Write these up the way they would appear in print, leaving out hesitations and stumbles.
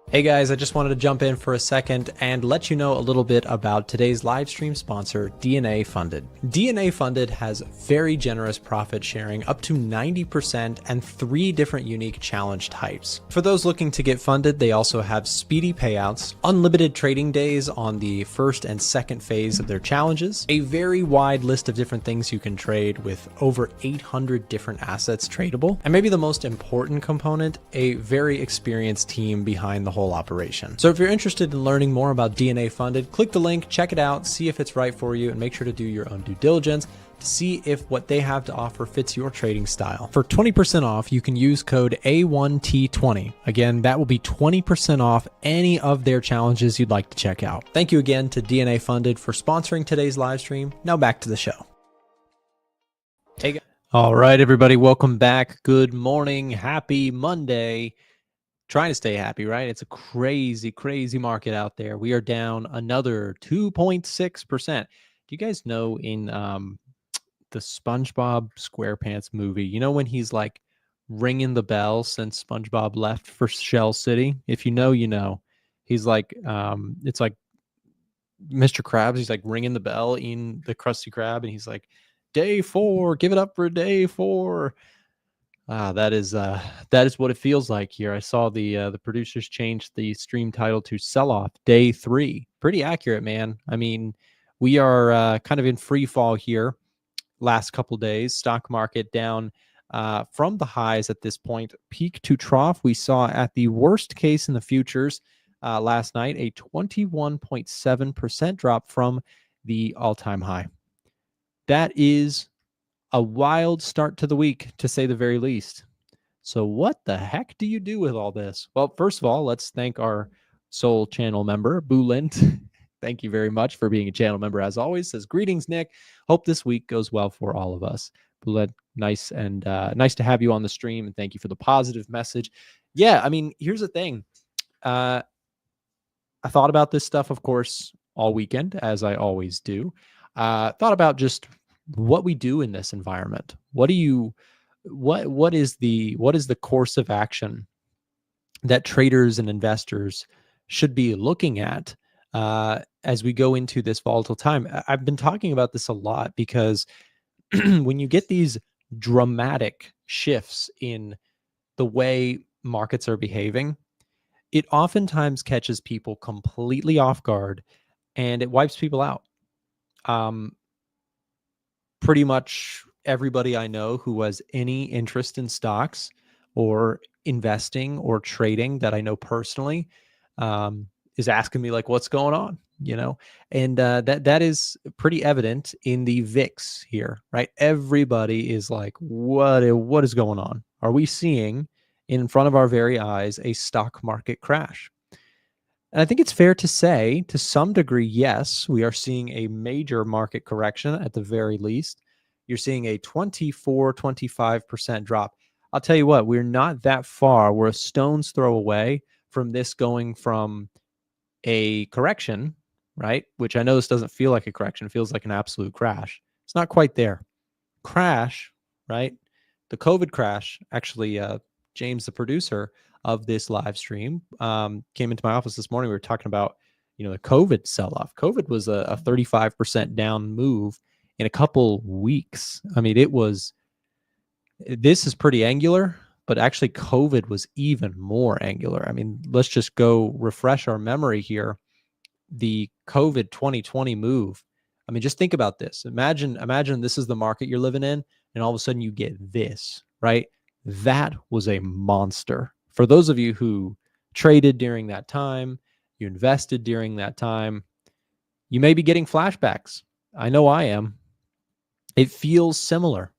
Hey guys, I just wanted to jump in for a second and let you know a little bit about today's live stream sponsor, DNA Funded. DNA Funded has very generous profit sharing up to 90% and 3 different unique challenge types. For those looking to get funded, they also have speedy payouts, unlimited trading days on the first and second phase of their challenges, a very wide list of different things you can trade with over 800 different assets tradable, and maybe the most important component, a very experienced team behind the whole operation. So if you're interested in learning more about DNA Funded, click the link, check it out, see if it's right for you, and make sure to do your own due diligence to see if what they have to offer fits your trading style. For 20% off, you can use code A1T20. Again, that will be 20% off any of their challenges you'd like to check out. Thank you again to DNA Funded for sponsoring today's live stream. Now back to the show. Hey guys. All right, everybody, welcome back. Good morning. Happy Monday. Trying to stay happy, right? It's a crazy, crazy market out there. We are down another 2.6%. Do you guys know in the SpongeBob SquarePants movie, you know when he's like ringing the bell since SpongeBob left for Shell City? If you know, you know. He's like, it's like Mr. Krabs. He's like ringing the bell in the Krusty Krab, and he's like, day 4, give it up for day 4. That is what it feels like here. I saw the producers change the stream title to Selloff Day 3. Pretty accurate, man. I mean, we are kind of in free fall here. Last couple days, stock market down from the highs at this point, peak to trough. We saw at the worst case in the futures last night a 21.7% drop from the all-time high. That is a wild start to the week, to say the very least. So what the heck do you do with all this? Well, first of all, let's thank our sole channel member, Boolint. Thank you very much for being a channel member. As always, says, greetings, Nick. Hope this week goes well for all of us. Boolint, nice to have you on the stream, and thank you for the positive message. Yeah, I mean, here's the thing. I thought about this stuff, of course, all weekend, as I always do. Thought about just what we do in this environment. What is the course of action that traders and investors should be looking at as we go into this volatile time? I've been talking about this a lot because when you get these dramatic shifts in the way markets are behaving, it oftentimes catches people completely off guard and it wipes people out. Pretty much everybody I know who has any interest in stocks or investing or trading that I know personally is asking me like, what's going on, you know? And that is pretty evident in the VIX here, right? Everybody is like, what is going on? Are we seeing in front of our very eyes a stock market crash? And I think it's fair to say, to some degree, yes, we are seeing a major market correction at the very least. You're seeing a 25% drop. I'll tell you what, we're not that far. We're a stone's throw away from this going from a correction, right? Which I know this doesn't feel like a correction. It feels like an absolute crash. It's not quite there. Crash, right? The COVID crash, actually, James, the producer of this live stream, came into my office this morning. We were talking about, the COVID sell-off. COVID was a 35% down move in a couple weeks. I mean, this is pretty angular, but actually COVID was even more angular. I mean, let's just go refresh our memory here. The COVID 2020 move. I mean, just think about this. Imagine this is the market you're living in, and all of a sudden you get this, right? That was a monster. For those of you who traded during that time, you invested during that time, you may be getting flashbacks. I know I am. It feels similar.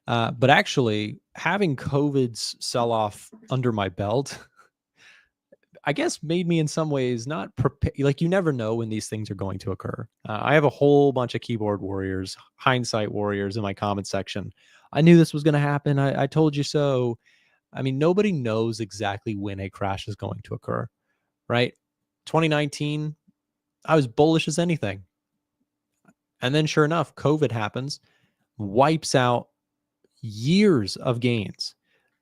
But actually, having COVID's sell-off under my belt, I guess made me in some ways not prepared. Like, you never know when these things are going to occur. I have a whole bunch of keyboard warriors, hindsight warriors in my comment section. I knew this was going to happen. I told you so. I mean, nobody knows exactly when a crash is going to occur, right? 2019, I was bullish as anything. And then sure enough, COVID happens, wipes out years of gains.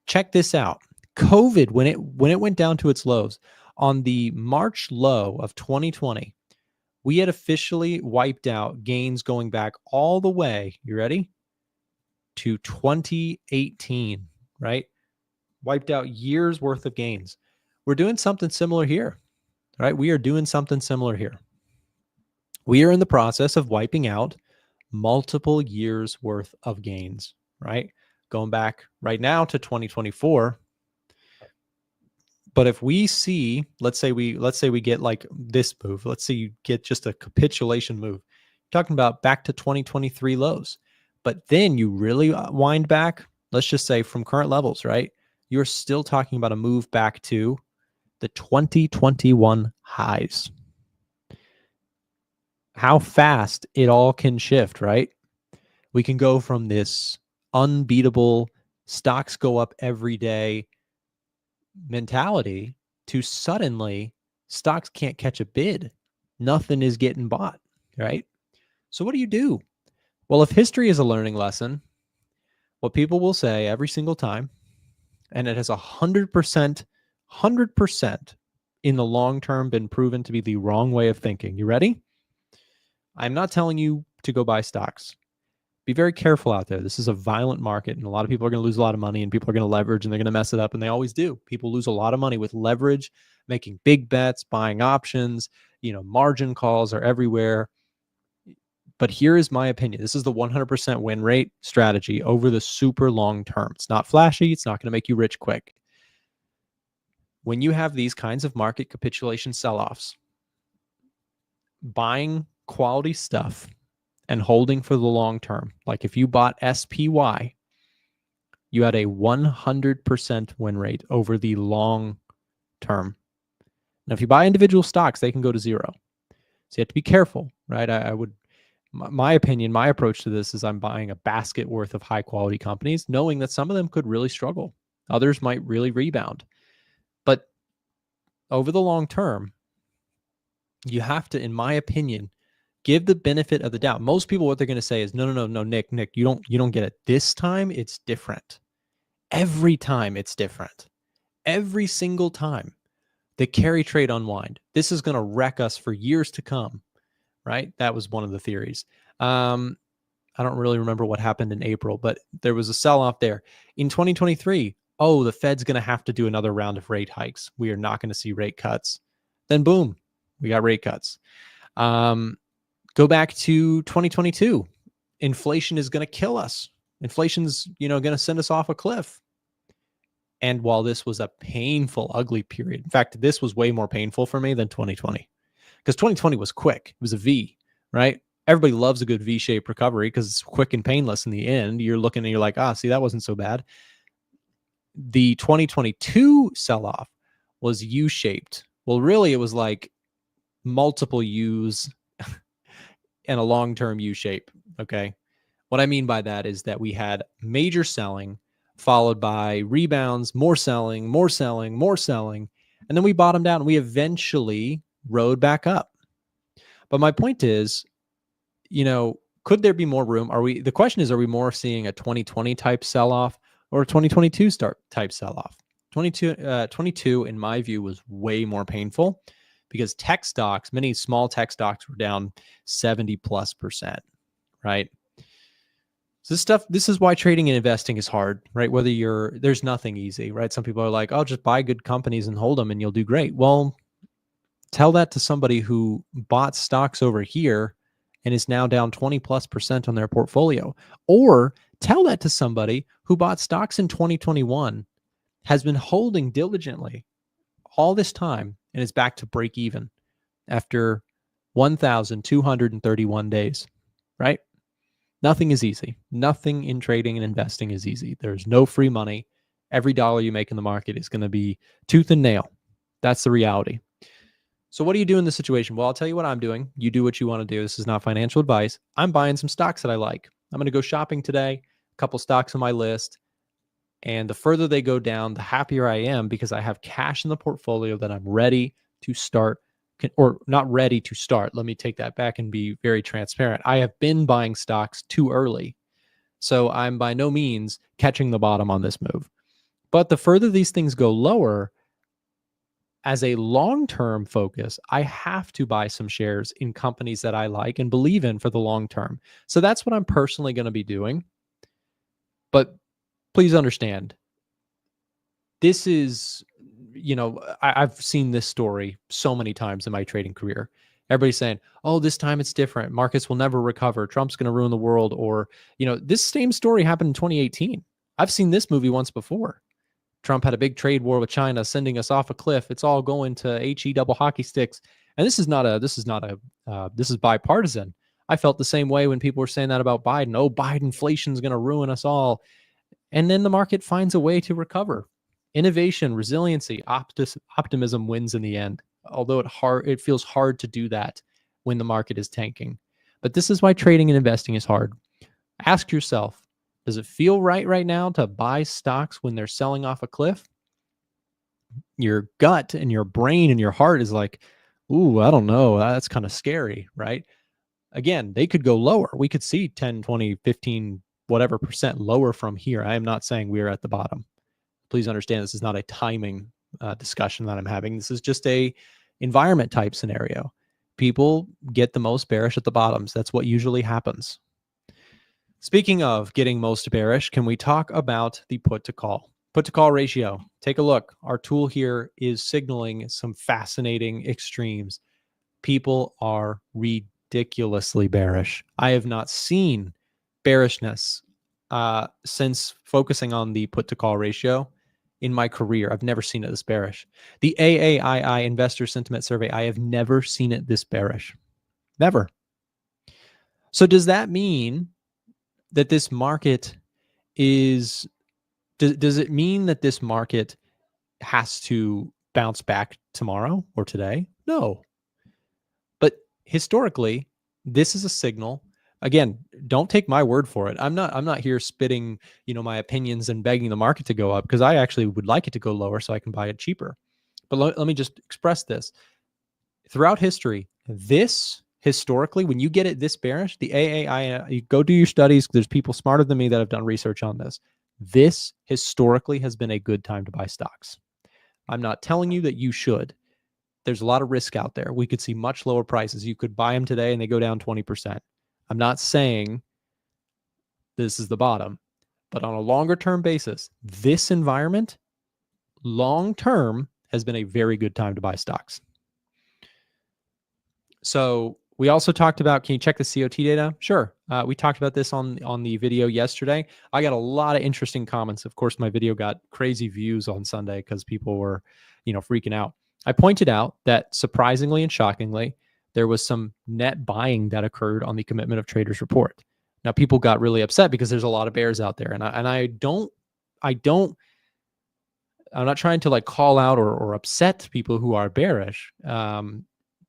Check this out. COVID, when it went down to its lows, On the March low of 2020, we had officially wiped out gains going back all the way, you ready? To 2018, right? Wiped out years worth of gains. We're doing something similar here, right? We are doing something similar here. We are in the process of wiping out multiple years worth of gains, right? Going back right now to 2024. But if we see, let's say we get like this move, let's say you get just a capitulation move. You're talking about back to 2023 lows. But then you really wind back, let's just say from current levels, right? You're still talking about a move back to the 2021 highs. How fast it all can shift, right? We can go from this unbeatable stocks go up every day mentality to suddenly stocks can't catch a bid. Nothing is getting bought, right? So what do? Well, if history is a learning lesson, what people will say every single time, and it has 100% in the long term been proven to be the wrong way of thinking. You ready? I'm not telling you to go buy stocks. Be very careful out there. This is a violent market, and a lot of people are going to lose a lot of money, and people are going to leverage, and they're going to mess it up, and they always do. People lose a lot of money with leverage, making big bets, buying options. Margin calls are everywhere. But here is my opinion. This is the 100% win rate strategy over the super long term. It's not flashy. It's not going to make you rich quick. When you have these kinds of market capitulation sell-offs, buying quality stuff and holding for the long term, like if you bought SPY, you had a 100% win rate over the long term. Now, if you buy individual stocks, they can go to zero. So you have to be careful, right? My opinion, my approach to this is I'm buying a basket worth of high quality companies, knowing that some of them could really struggle. Others might really rebound. But over the long term, you have to, in my opinion, give the benefit of the doubt. Most people, what they're going to say is, no, Nick, you don't get it. This time it's different. Every time it's different. Every single time. The carry trade unwind. This is going to wreck us for years to come, right? That was one of the theories. I don't really remember what happened in April, but there was a sell-off there. In 2023, the Fed's going to have to do another round of rate hikes. We are not going to see rate cuts. Then boom, we got rate cuts. Go back to 2022. Inflation is going to kill us. Inflation's, going to send us off a cliff. And while this was a painful, ugly period, in fact, this was way more painful for me than 2020, because 2020 was quick. It was a V, right? Everybody loves a good V-shaped recovery because it's quick and painless in the end. You're looking and you're like, see, that wasn't so bad. The 2022 sell-off was U-shaped. Well, really, it was like multiple U's and a long-term U shape. Okay. What I mean by that is that we had major selling followed by rebounds, more selling, more selling, more selling. And then we bottomed out and we eventually rode back up. But my point is, could there be more room? The question is, are we more seeing a 2020 type sell-off or a 2022 type sell-off? 22 in my view was way more painful, because tech stocks, many small tech stocks were down 70+%, right? So this is why trading and investing is hard, right? There's nothing easy, right? Some people are like, just buy good companies and hold them and you'll do great. Well, tell that to somebody who bought stocks over here and is now down 20+% on their portfolio. Or tell that to somebody who bought stocks in 2021, has been holding diligently all this time, and is back to break even after 1,231 days, right? Nothing is easy. Nothing in trading and investing is easy. There's no free money. Every dollar you make in the market is going to be tooth and nail. That's the reality. So what do you do in this situation? Well, I'll tell you what I'm doing. You do what you want to do. This is not financial advice. I'm buying some stocks that I like. I'm going to go shopping today, a couple stocks on my list. And the further they go down, the happier I am, because I have cash in the portfolio that I'm ready to start, or not ready to start. Let me take that back and be very transparent. I have been buying stocks too early. So I'm by no means catching the bottom on this move. But the further these things go lower, as a long-term focus, I have to buy some shares in companies that I like and believe in for the long term. So that's what I'm personally going to be doing. But please understand, this is, I've seen this story so many times in my trading career. Everybody's saying, oh, this time it's different. Markets will never recover. Trump's going to ruin the world. Or, this same story happened in 2018. I've seen this movie once before. Trump had a big trade war with China, sending us off a cliff. It's all going to HE double hockey sticks. And this is bipartisan. I felt the same way when people were saying that about Biden. Oh, Biden inflation is going to ruin us all. And then the market finds a way to recover. Innovation, resiliency, optimism wins in the end. Although it feels hard to do that when the market is tanking. But this is why trading and investing is hard. Ask yourself, does it feel right now to buy stocks when they're selling off a cliff? Your gut and your brain and your heart is like, ooh, I don't know. That's kind of scary, right? Again, they could go lower. We could see 10, 20, 15, whatever percent lower from here. I am not saying we're at the bottom. Please understand, this is not a timing discussion that I'm having. This is just a environment type scenario. People get the most bearish at the bottoms. That's what usually happens. Speaking of getting most bearish, can we talk about the put to call? Put to call ratio. Take a look. Our tool here is signaling some fascinating extremes. People are ridiculously bearish. I have not seen bearishness since focusing on the put to call ratio in my career. I've never seen it this bearish. The AAII Investor Sentiment Survey, I have never seen it this bearish. Never. So does that mean that this market is, does it mean that this market has to bounce back tomorrow or today? No. But historically, this is a signal. Again, don't take my word for it. I'm not here spitting, my opinions and begging the market to go up, because I actually would like it to go lower so I can buy it cheaper. But let me just express this. Throughout history, this historically, when you get it this bearish, the AAI, you go do your studies. There's people smarter than me that have done research on this. This historically has been a good time to buy stocks. I'm not telling you that you should. There's a lot of risk out there. We could see much lower prices. You could buy them today and they go down 20%. I'm not saying this is the bottom, but on a longer term basis, this environment, long term, has been a very good time to buy stocks. So we also talked about, can you check the COT data? Sure. We talked about this on the video yesterday. I got a lot of interesting comments. Of course, my video got crazy views on Sunday because people were, freaking out. I pointed out that surprisingly and shockingly, there was some net buying that occurred on the Commitment of Traders report. Now, people got really upset because there's a lot of bears out there, and I'm not trying to call out or upset people who are bearish.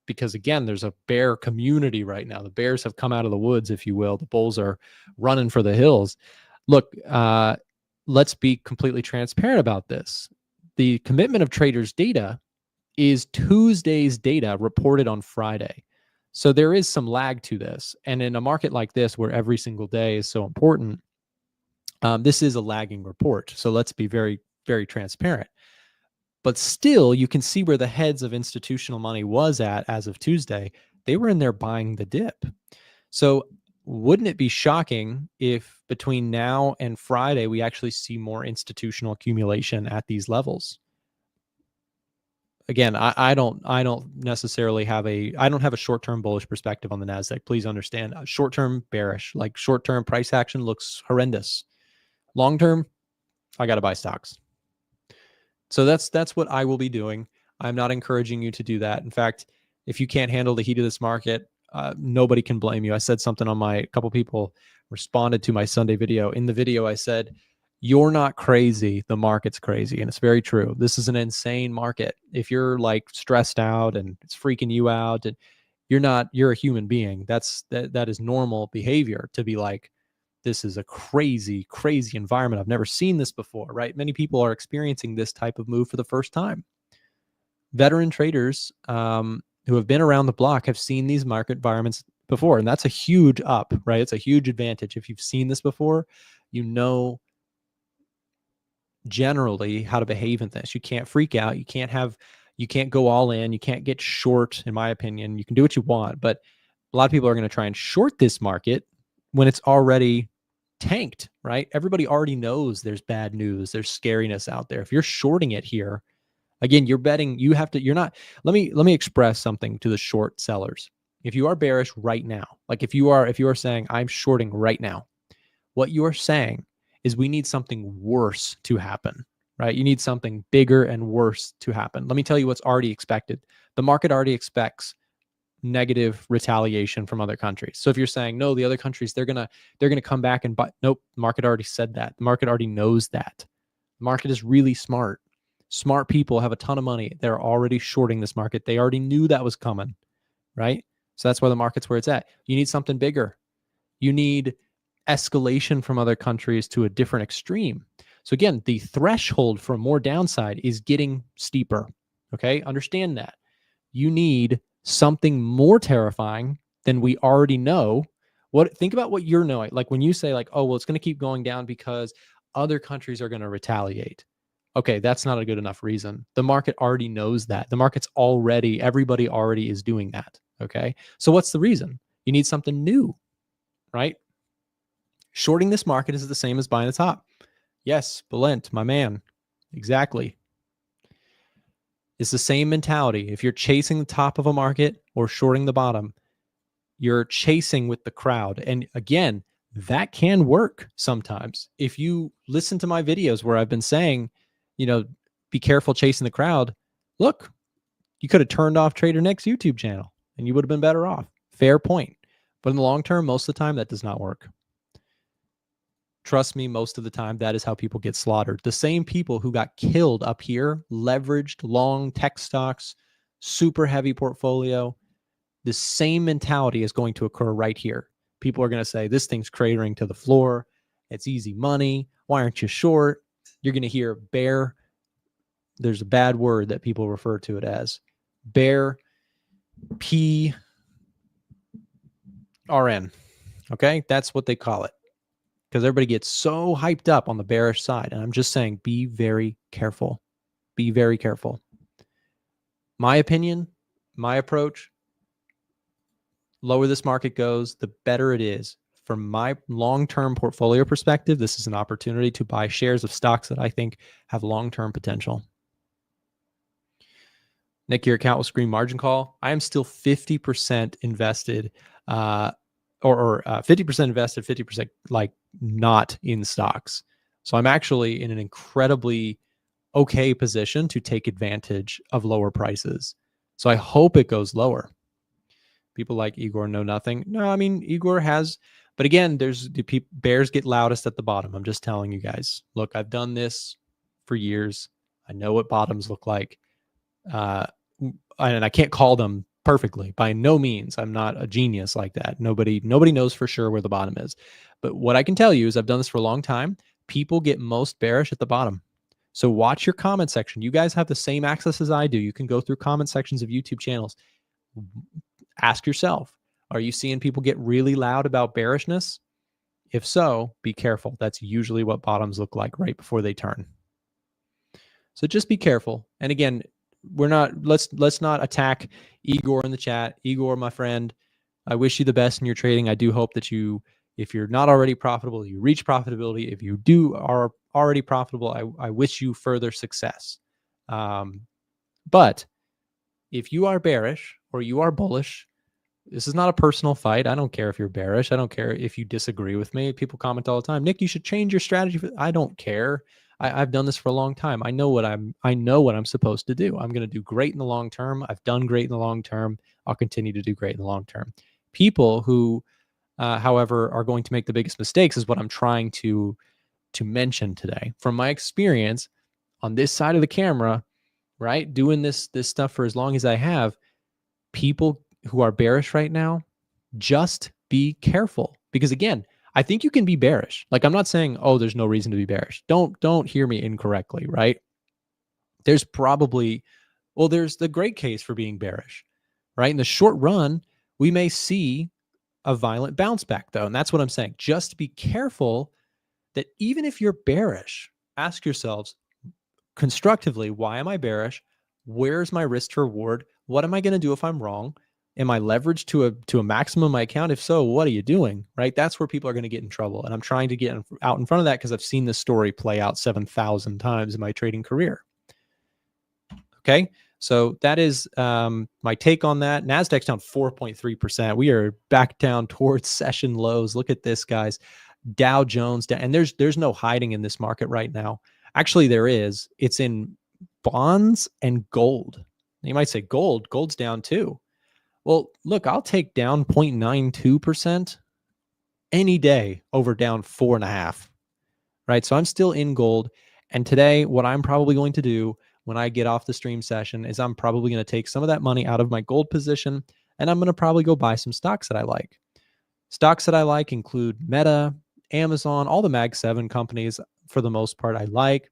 Because again, there's a bear community right now. The bears have come out of the woods, if you will. The bulls are running for the hills. Look, let's be completely transparent about this. The Commitment of Traders data is Tuesday's data reported on Friday. So there is some lag to this. And in a market like this, where every single day is so important, this is a lagging report. So let's be very, very transparent. But still, you can see where the heads of institutional money was at as of Tuesday. They were in there buying the dip. So wouldn't it be shocking if between now and Friday, we actually see more institutional accumulation at these levels? Again, I don't necessarily have I don't have a short-term bullish perspective on the NASDAQ. Please understand, short-term bearish, short-term price action looks horrendous. Long-term, I got to buy stocks. So that's what I will be doing. I'm not encouraging you to do that. In fact, if you can't handle the heat of this market, nobody can blame you. I said something on a couple people responded to my Sunday video. In the video, I said, you're not crazy. The market's crazy. And it's very true. This is an insane market. If you're stressed out and it's freaking you out, and you're a human being. That is normal behavior to be this is a crazy, crazy environment. I've never seen this before, right? Many people are experiencing this type of move for the first time. Veteran traders who have been around the block have seen these market environments before, and that's a huge up, right? It's a huge advantage. If you've seen this before, you know generally how to behave in this. You can't freak out. You can't have, You can't go all in. You can't get short, in my opinion. You can do what you want, but a lot of people are going to try and short this market when it's already tanked, right? Everybody already knows there's bad news, there's scariness out there. If you're shorting it here, again, you're betting, you're not, let me express something to the short sellers. If you are bearish right now, like if you are saying I'm shorting right now, what you are saying is we need something worse to happen, right? You need something bigger and worse to happen. Let me tell you what's already expected. The market already expects negative retaliation from other countries. So if you're saying no, the other countries they're gonna come back and buy, nope, the market already said that. The market already knows that. The market is really smart. Smart people have a ton of money. They're already shorting this market. They already knew that was coming, right? So that's why the market's where it's at. You need something bigger. You need escalation from other countries to a different extreme. So again, the threshold for more downside is getting steeper. Okay, understand that. You need something more terrifying than we already know. Think about what you're knowing. Like when you say like, oh, well, it's going to keep going down because other countries are going to retaliate. Okay, that's not a good enough reason. The market already knows that. The market's already, everybody already is doing that. Okay, so what's the reason? You need something new, right? Shorting this market is the same as buying the top. Yes, Belent, my man. Exactly. It's the same mentality. If you're chasing the top of a market or shorting the bottom, you're chasing with the crowd. And again, that can work sometimes. If you listen to my videos where I've been saying, be careful chasing the crowd, look, you could have turned off Trader Nick's YouTube channel and you would have been better off. Fair point. But in the long term, most of the time, that does not work. Trust me, most of the time, that is how people get slaughtered. The same people who got killed up here, leveraged, long tech stocks, super heavy portfolio, the same mentality is going to occur right here. People are going to say, this thing's cratering to the floor. It's easy money. Why aren't you short? You're going to hear bear. There's a bad word that people refer to it as. Bear PRN. Okay, that's what they call it. Because everybody gets so hyped up on the bearish side. And I'm just saying, be very careful. Be very careful. My opinion, my approach, lower this market goes, the better it is. From my long-term portfolio perspective, this is an opportunity to buy shares of stocks that I think have long-term potential. Nick, your account will screen margin call. I am still 50% invested, or 50% invested, 50% like not in stocks. So I'm actually in an incredibly okay position to take advantage of lower prices. So I hope it goes lower. People like Igor know nothing. No, I mean, Igor has, but again, bears get loudest at the bottom. I'm just telling you guys, look, I've done this for years. I know what bottoms look like. And I can't call them perfectly. By no means. I'm not a genius like that. Nobody knows for sure where the bottom is. But what I can tell you is I've done this for a long time. People get most bearish at the bottom. So watch your comment section. You guys have the same access as I do. You can go through comment sections of YouTube channels. Ask yourself, are you seeing people get really loud about bearishness? If so, be careful. That's usually what bottoms look like right before they turn. So just be careful. And again, let's not attack Igor in the chat. Igor, my friend, I wish you the best in your trading. I do hope that if you're not already profitable, you reach profitability. If you are already profitable, I wish you further success. But if you are bearish or you are bullish, this is not a personal fight. I don't care if you're bearish. I don't care if you disagree with me. People comment all the time, Nick, you should change your strategy. I don't care. I've done this for a long time. I know what I'm supposed to do. I'm going to do great in the long term. I've done great in the long term. I'll continue to do great in the long term. People who, however, are going to make the biggest mistakes is what I'm trying to mention today. From my experience on this side of the camera, right, doing this stuff for as long as I have, people who are bearish right now, just be careful. Because again, I think you can be bearish. Like, I'm not saying, oh, there's no reason to be bearish. Don't hear me incorrectly, right? There's the great case for being bearish, right? In the short run, we may see a violent bounce back though. And that's what I'm saying. Just be careful that even if you're bearish, ask yourselves constructively, why am I bearish? Where's my risk to reward? What am I going to do if I'm wrong? Am I leveraged to a maximum of my account? If so, what are you doing? Right? That's where people are going to get in trouble. And I'm trying to get out in front of that because I've seen this story play out 7,000 times in my trading career. Okay. So that is my take on that. NASDAQ's down 4.3%. We are back down towards session lows. Look at this, guys. Dow Jones down. And there's no hiding in this market right now. Actually, there is. It's in bonds and gold. You might say gold's down too. Well, look, I'll take down 0.92% any day over down 4.5%, right? So I'm still in gold. And today, what I'm probably going to do when I get off the stream session is I'm probably going to take some of that money out of my gold position and I'm going to probably go buy some stocks that I like. Stocks that I like include Meta, Amazon, all the Mag 7 companies for the most part I like.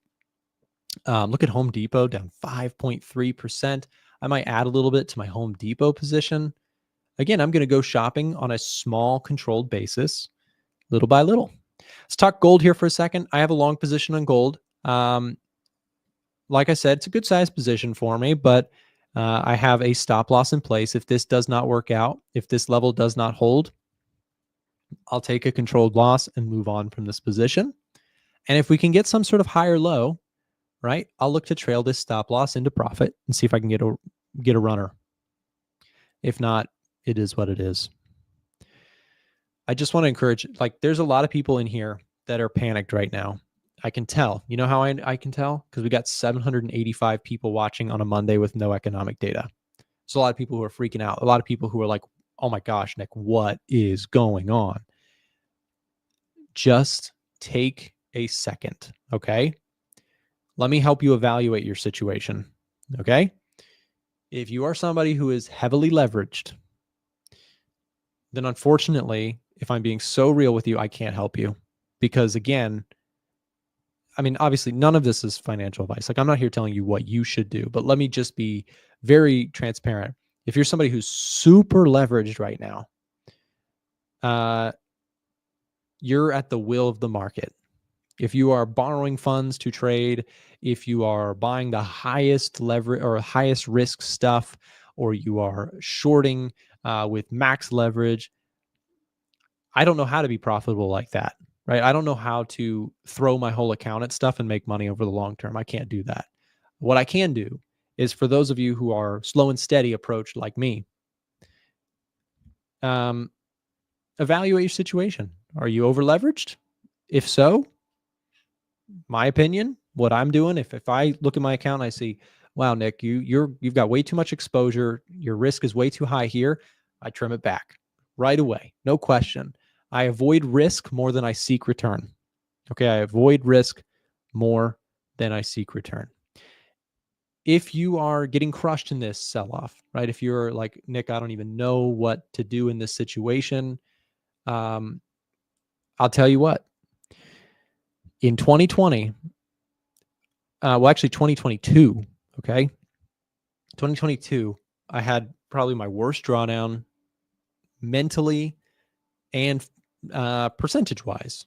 Look at Home Depot down 5.3%. I might add a little bit to my Home Depot position. Again, I'm going to go shopping on a small controlled basis, little by little. Let's talk gold here for a second. I have a long position on gold. Like I said, it's a good size position for me, but I have a stop loss in place. If this does not work out, if this level does not hold, I'll take a controlled loss and move on from this position. And if we can get some sort of higher low, right, I'll look to trail this stop loss into profit and see if I can get a runner. If not, it is what it is. I just want to encourage, like, there's a lot of people in here that are panicked right now. I can tell. You know how I can tell? Because we got 785 people watching on a Monday with no economic data. So a lot of people who are freaking out. A lot of people who are like, oh my gosh, Nick, what is going on? Just take a second, okay? Let me help you evaluate your situation, okay? If you are somebody who is heavily leveraged, then unfortunately, if I'm being so real with you, I can't help you. Because again, I mean, obviously, none of this is financial advice. Like, I'm not here telling you what you should do, but let me just be very transparent. If you're somebody who's super leveraged right now, you're at the will of the market. If you are borrowing funds to trade, if you are buying the highest leverage or highest risk stuff, or you are shorting with max leverage, I don't know how to be profitable like that, right? I don't know how to throw my whole account at stuff and make money over the long term. I can't do that. What I can do is, for those of you who are slow and steady approach like me, evaluate your situation. Are you over leveraged? If so, my opinion, what I'm doing, if I look at my account and I see, wow, Nick, you've got way too much exposure, your risk is way too high here, I trim it back right away, no question. I avoid risk more than I seek return. Okay, I avoid risk more than I seek return. If you are getting crushed in this sell-off, right? If you're like, Nick, I don't even know what to do in this situation, I'll tell you what. In 2020, well, actually 2022, okay? 2022, I had probably my worst drawdown mentally and percentage-wise.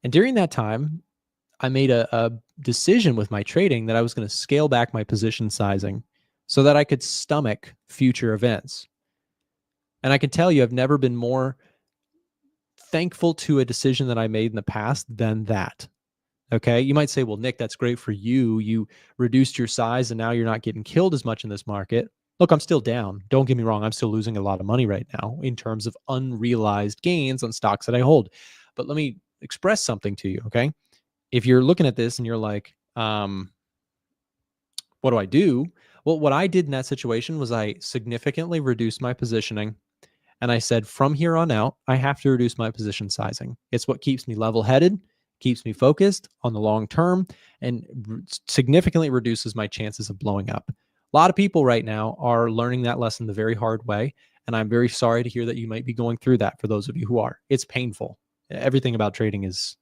And during that time, I made a decision with my trading that I was going to scale back my position sizing so that I could stomach future events. And I can tell you, I've never been more thankful to a decision that I made in the past than that. Okay. You might say, well, Nick, that's great for you. You reduced your size and now you're not getting killed as much in this market. Look, I'm still down. Don't get me wrong. I'm still losing a lot of money right now in terms of unrealized gains on stocks that I hold. But let me express something to you. Okay. If you're looking at this and you're like, what do I do? Well, what I did in that situation was I significantly reduced my positioning. And I said, from here on out, I have to reduce my position sizing. It's what keeps me level-headed, keeps me focused on the long term, and significantly reduces my chances of blowing up. A lot of people right now are learning that lesson the very hard way. And I'm very sorry to hear that you might be going through that for those of you who are. It's painful. Everything about trading is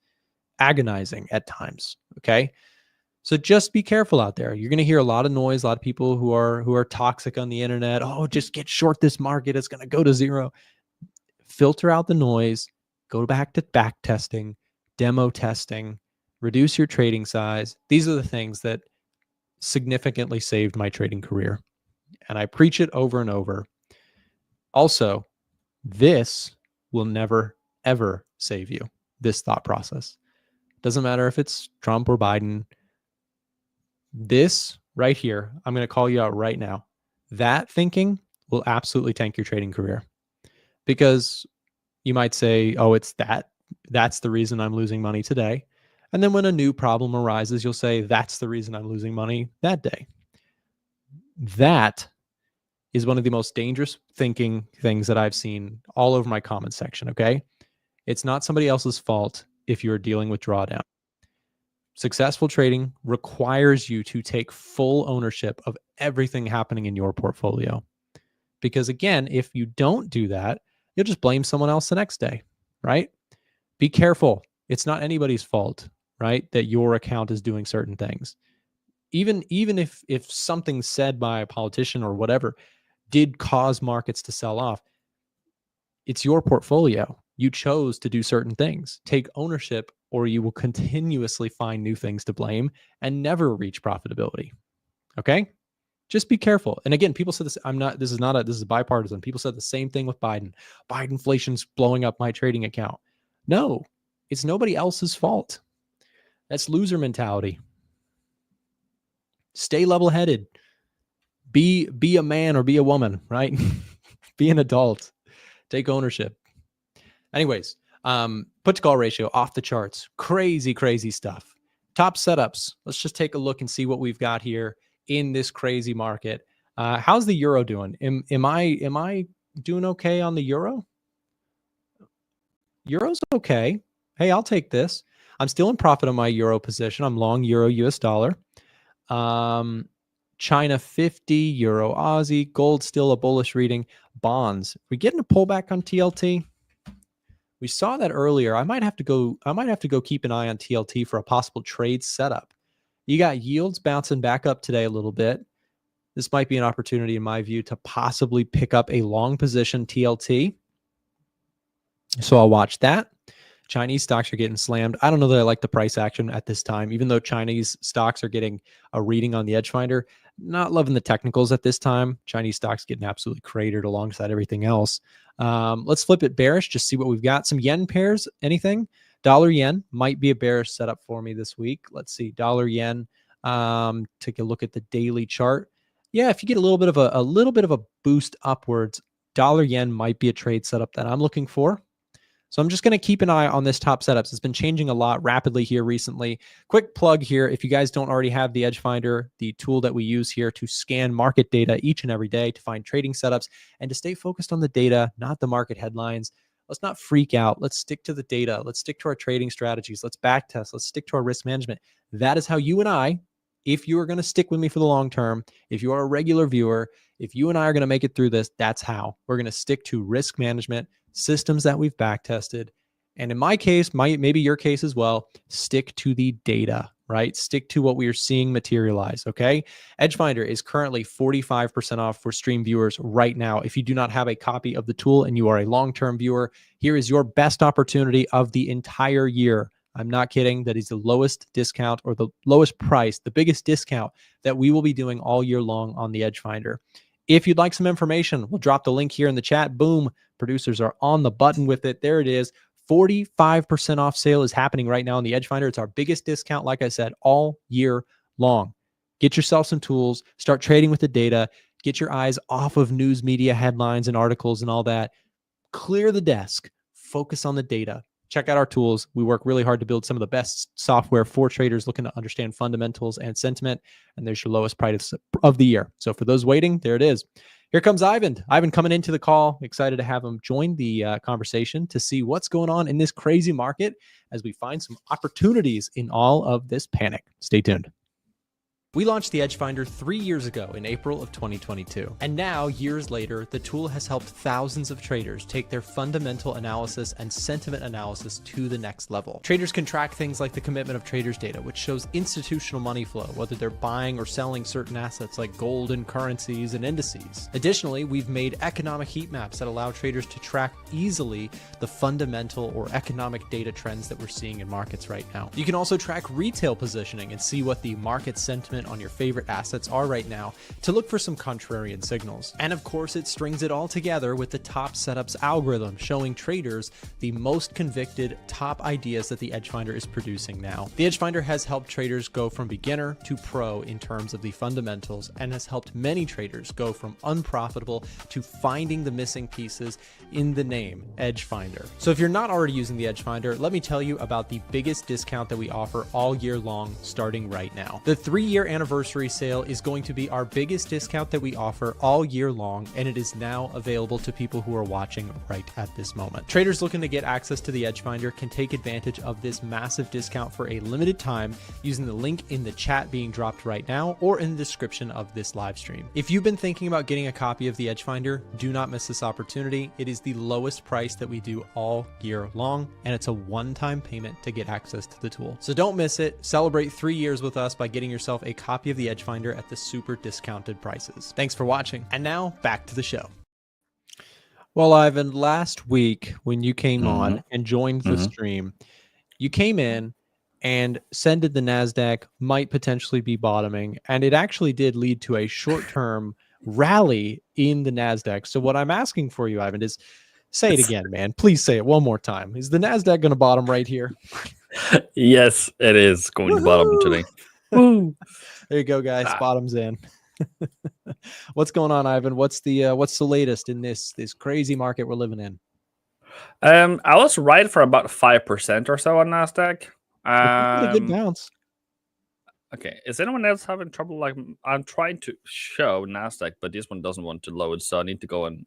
agonizing at times. Okay. So just be careful out there. You're going to hear a lot of noise, a lot of people who are toxic on the internet. Oh, just get short this market. It's going to go to zero. Filter out the noise. Go back to back testing, demo testing, reduce your trading size. These are the things that significantly saved my trading career. And I preach it over and over. Also, this will never, ever save you. This thought process. Doesn't matter if it's Trump or Biden. This right here, I'm going to call you out right now. That thinking will absolutely tank your trading career. Because you might say, oh, it's that. That's the reason I'm losing money today. And then when a new problem arises, you'll say, that's the reason I'm losing money that day. That is one of the most dangerous thinking things that I've seen all over my comment section, okay? It's not somebody else's fault if you're dealing with drawdown. Successful trading requires you to take full ownership of everything happening in your portfolio. Because again, if you don't do that, you'll just blame someone else the next day, right? Be careful. It's not anybody's fault, right? That your account is doing certain things. Even if something said by a politician or whatever did cause markets to sell off, it's your portfolio. You chose to do certain things. Take ownership, or you will continuously find new things to blame and never reach profitability. Okay? Just be careful. And again, people said this, this is bipartisan. People said the same thing with Biden. Inflation's blowing up my trading account. No, it's nobody else's fault. That's loser mentality. Stay level-headed. Be a man or be a woman, right? Be an adult. Take ownership. Anyways, put to call ratio off the charts. Crazy stuff. Top setups. Let's just take a look and see what we've got here in this crazy market. How's the euro doing? Am I doing okay on the euro? Euro's okay. Hey, I'll take this. I'm still in profit on my euro position. I'm long euro US dollar. China 50, euro Aussie, gold still a bullish reading. Bonds. We getting a pullback on TLT? We saw that earlier. I might have to go keep an eye on TLT for a possible trade setup. You got yields bouncing back up today a little bit. This might be an opportunity, in my view, to possibly pick up a long position TLT. So I'll watch that. Chinese stocks are getting slammed. I don't know that I like the price action at this time, even though Chinese stocks are getting a reading on the edge finder. Not loving the technicals at this time. Chinese stocks getting absolutely cratered alongside everything else. Let's flip it bearish, just see what we've got. Some yen pairs, anything? Dollar yen might be a bearish setup for me this week. Let's see, dollar yen. Take a look at the daily chart. Yeah, if you get a little bit of a boost upwards, dollar yen might be a trade setup that I'm looking for. So I'm just going to keep an eye on this top setups. It's been changing a lot rapidly here recently. Quick plug here. If you guys don't already have the Edge Finder, the tool that we use here to scan market data each and every day to find trading setups and to stay focused on the data, not the market headlines. Let's not freak out. Let's stick to the data. Let's stick to our trading strategies. Let's back test. Let's stick to our risk management. That is how you and I, if you are going to stick with me for the long term, if you are a regular viewer, if you and I are going to make it through this, that's how we're going to stick to risk management, systems that we've back tested. And in my case, maybe your case as well, stick to the data, right? Stick to what we are seeing materialize, okay? Edge Finder is currently 45% off for stream viewers right now. If you do not have a copy of the tool and you are a long-term viewer, here is your best opportunity of the entire year. I'm not kidding. That is the lowest discount or the lowest price, the biggest discount that we will be doing all year long on the Edge Finder. If you'd like some information, we'll drop the link here in the chat. Boom. Producers are on the button with it. There it is. 45% off sale is happening right now on the Edge Finder. It's our biggest discount, like I said, all year long. Get yourself some tools. Start trading with the data. Get your eyes off of news media headlines and articles and all that. Clear the desk. Focus on the data. Check out our tools. We work really hard to build some of the best software for traders looking to understand fundamentals and sentiment. And there's your lowest price of the year. So for those waiting, there it is. Here comes Ivan. Ivan coming into the call. Excited to have him join the conversation to see what's going on in this crazy market as we find some opportunities in all of this panic. Stay tuned. We launched the Edge Finder 3 years ago in April of 2022. And now, years later, the tool has helped thousands of traders take their fundamental analysis and sentiment analysis to the next level. Traders can track things like the commitment of traders data, which shows institutional money flow, whether they're buying or selling certain assets like gold and currencies and indices. Additionally, we've made economic heat maps that allow traders to track easily the fundamental or economic data trends that we're seeing in markets right now. You can also track retail positioning and see what the market sentiment investment on your favorite assets are right now to look for some contrarian signals. And of course, it strings it all together with the top setups algorithm, showing traders the most convicted top ideas that the Edgefinder is producing now. The Edgefinder has helped traders go from beginner to pro in terms of the fundamentals, and has helped many traders go from unprofitable to finding the missing pieces in the name Edgefinder. So if you're not already using the Edgefinder, let me tell you about the biggest discount that we offer all year long starting right now. The 3-year anniversary sale is going to be our biggest discount that we offer all year long, and it is now available to people who are watching right at this moment. Traders looking to get access to the Edgefinder can take advantage of this massive discount for a limited time using the link in the chat being dropped right now or in the description of this live stream. If you've been thinking about getting a copy of the Edgefinder, do not miss this opportunity. It is the lowest price that we do all year long, and it's a one-time payment to get access to the tool. So don't miss it. Celebrate 3 years with us by getting yourself a copy of the Edgefinder at the super discounted prices. Thanks for watching. And now back to the show. Well, Ivan, last week when you came on and joined the stream, you came in and said that the NASDAQ might potentially be bottoming, and it actually did lead to a short-term rally in the NASDAQ. So what I'm asking for you, Ivan, is say it again, man. Please say it one more time. Is the NASDAQ going to bottom right here? Yes, it is going to bottom today. Woo! There you go, guys. Bottom's in. What's going on, Ivan? What's the latest in this crazy market we're living in? I was right for about 5% or so on NASDAQ. Pretty good bounce. Okay, is anyone else having trouble? Like, I'm trying to show NASDAQ, but this one doesn't want to load, so I need to go and.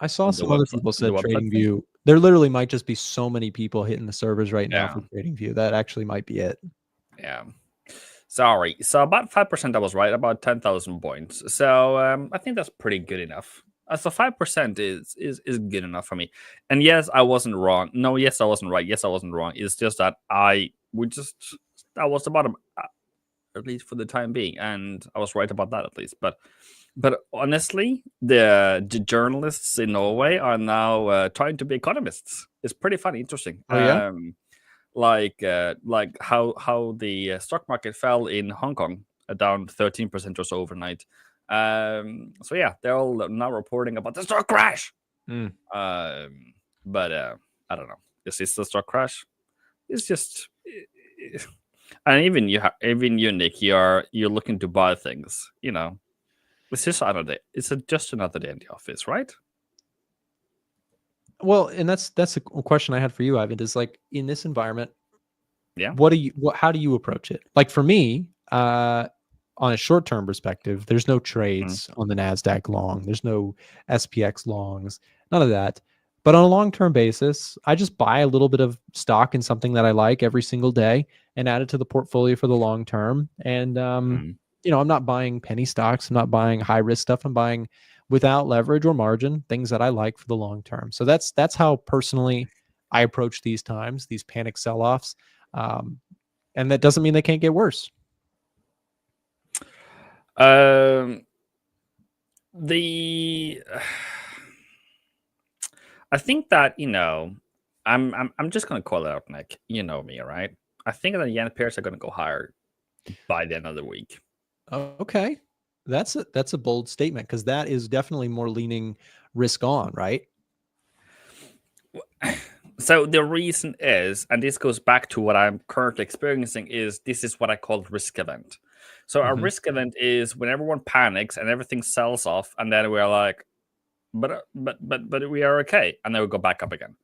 I saw some other people said TradingView. There literally might just be so many people hitting the servers right now for TradingView. That actually might be it. Yeah. Sorry. So about 5% I was right, about 10,000 points. So I think that's pretty good enough. So 5% is good enough for me. And yes, I wasn't wrong. No, yes, I wasn't right. Yes, I wasn't wrong. It's just that that was the bottom, at least for the time being. And I was right about that at least. But honestly, the journalists in Norway are now trying to be economists. It's pretty funny, interesting. Oh, yeah? Like how the stock market fell in Hong Kong, down 13% or so overnight. So yeah, they're all now reporting about the stock crash. But I don't know. Is this the stock crash? It's just, and even you, Nick, you're looking to buy things. You know, it's just another day. It's just another day in the office, right? Well, and that's a question I had for you, Ivan. Is like in this environment, yeah. How do you approach it? Like for me, on a short-term perspective, there's no trades on the NASDAQ long. There's no SPX longs, none of that. But on a long-term basis, I just buy a little bit of stock in something that I like every single day and add it to the portfolio for the long term. And you know, I'm not buying penny stocks. I'm not buying high-risk stuff. I'm buying without leverage or margin, things that I like for the long term. So that's how personally I approach these times, these panic sell-offs. And that doesn't mean they can't get worse. I think that, you know, I'm just gonna call it out, Nick. You know me, right? I think that yen pairs are gonna go higher by the end of the week. Okay. That's a bold statement, because that is definitely more leaning risk on, right? So the reason is, and this goes back to what I'm currently experiencing, is this is what I call risk event. So a risk event is when everyone panics and everything sells off, and then we're like, but we are okay, and then we go back up again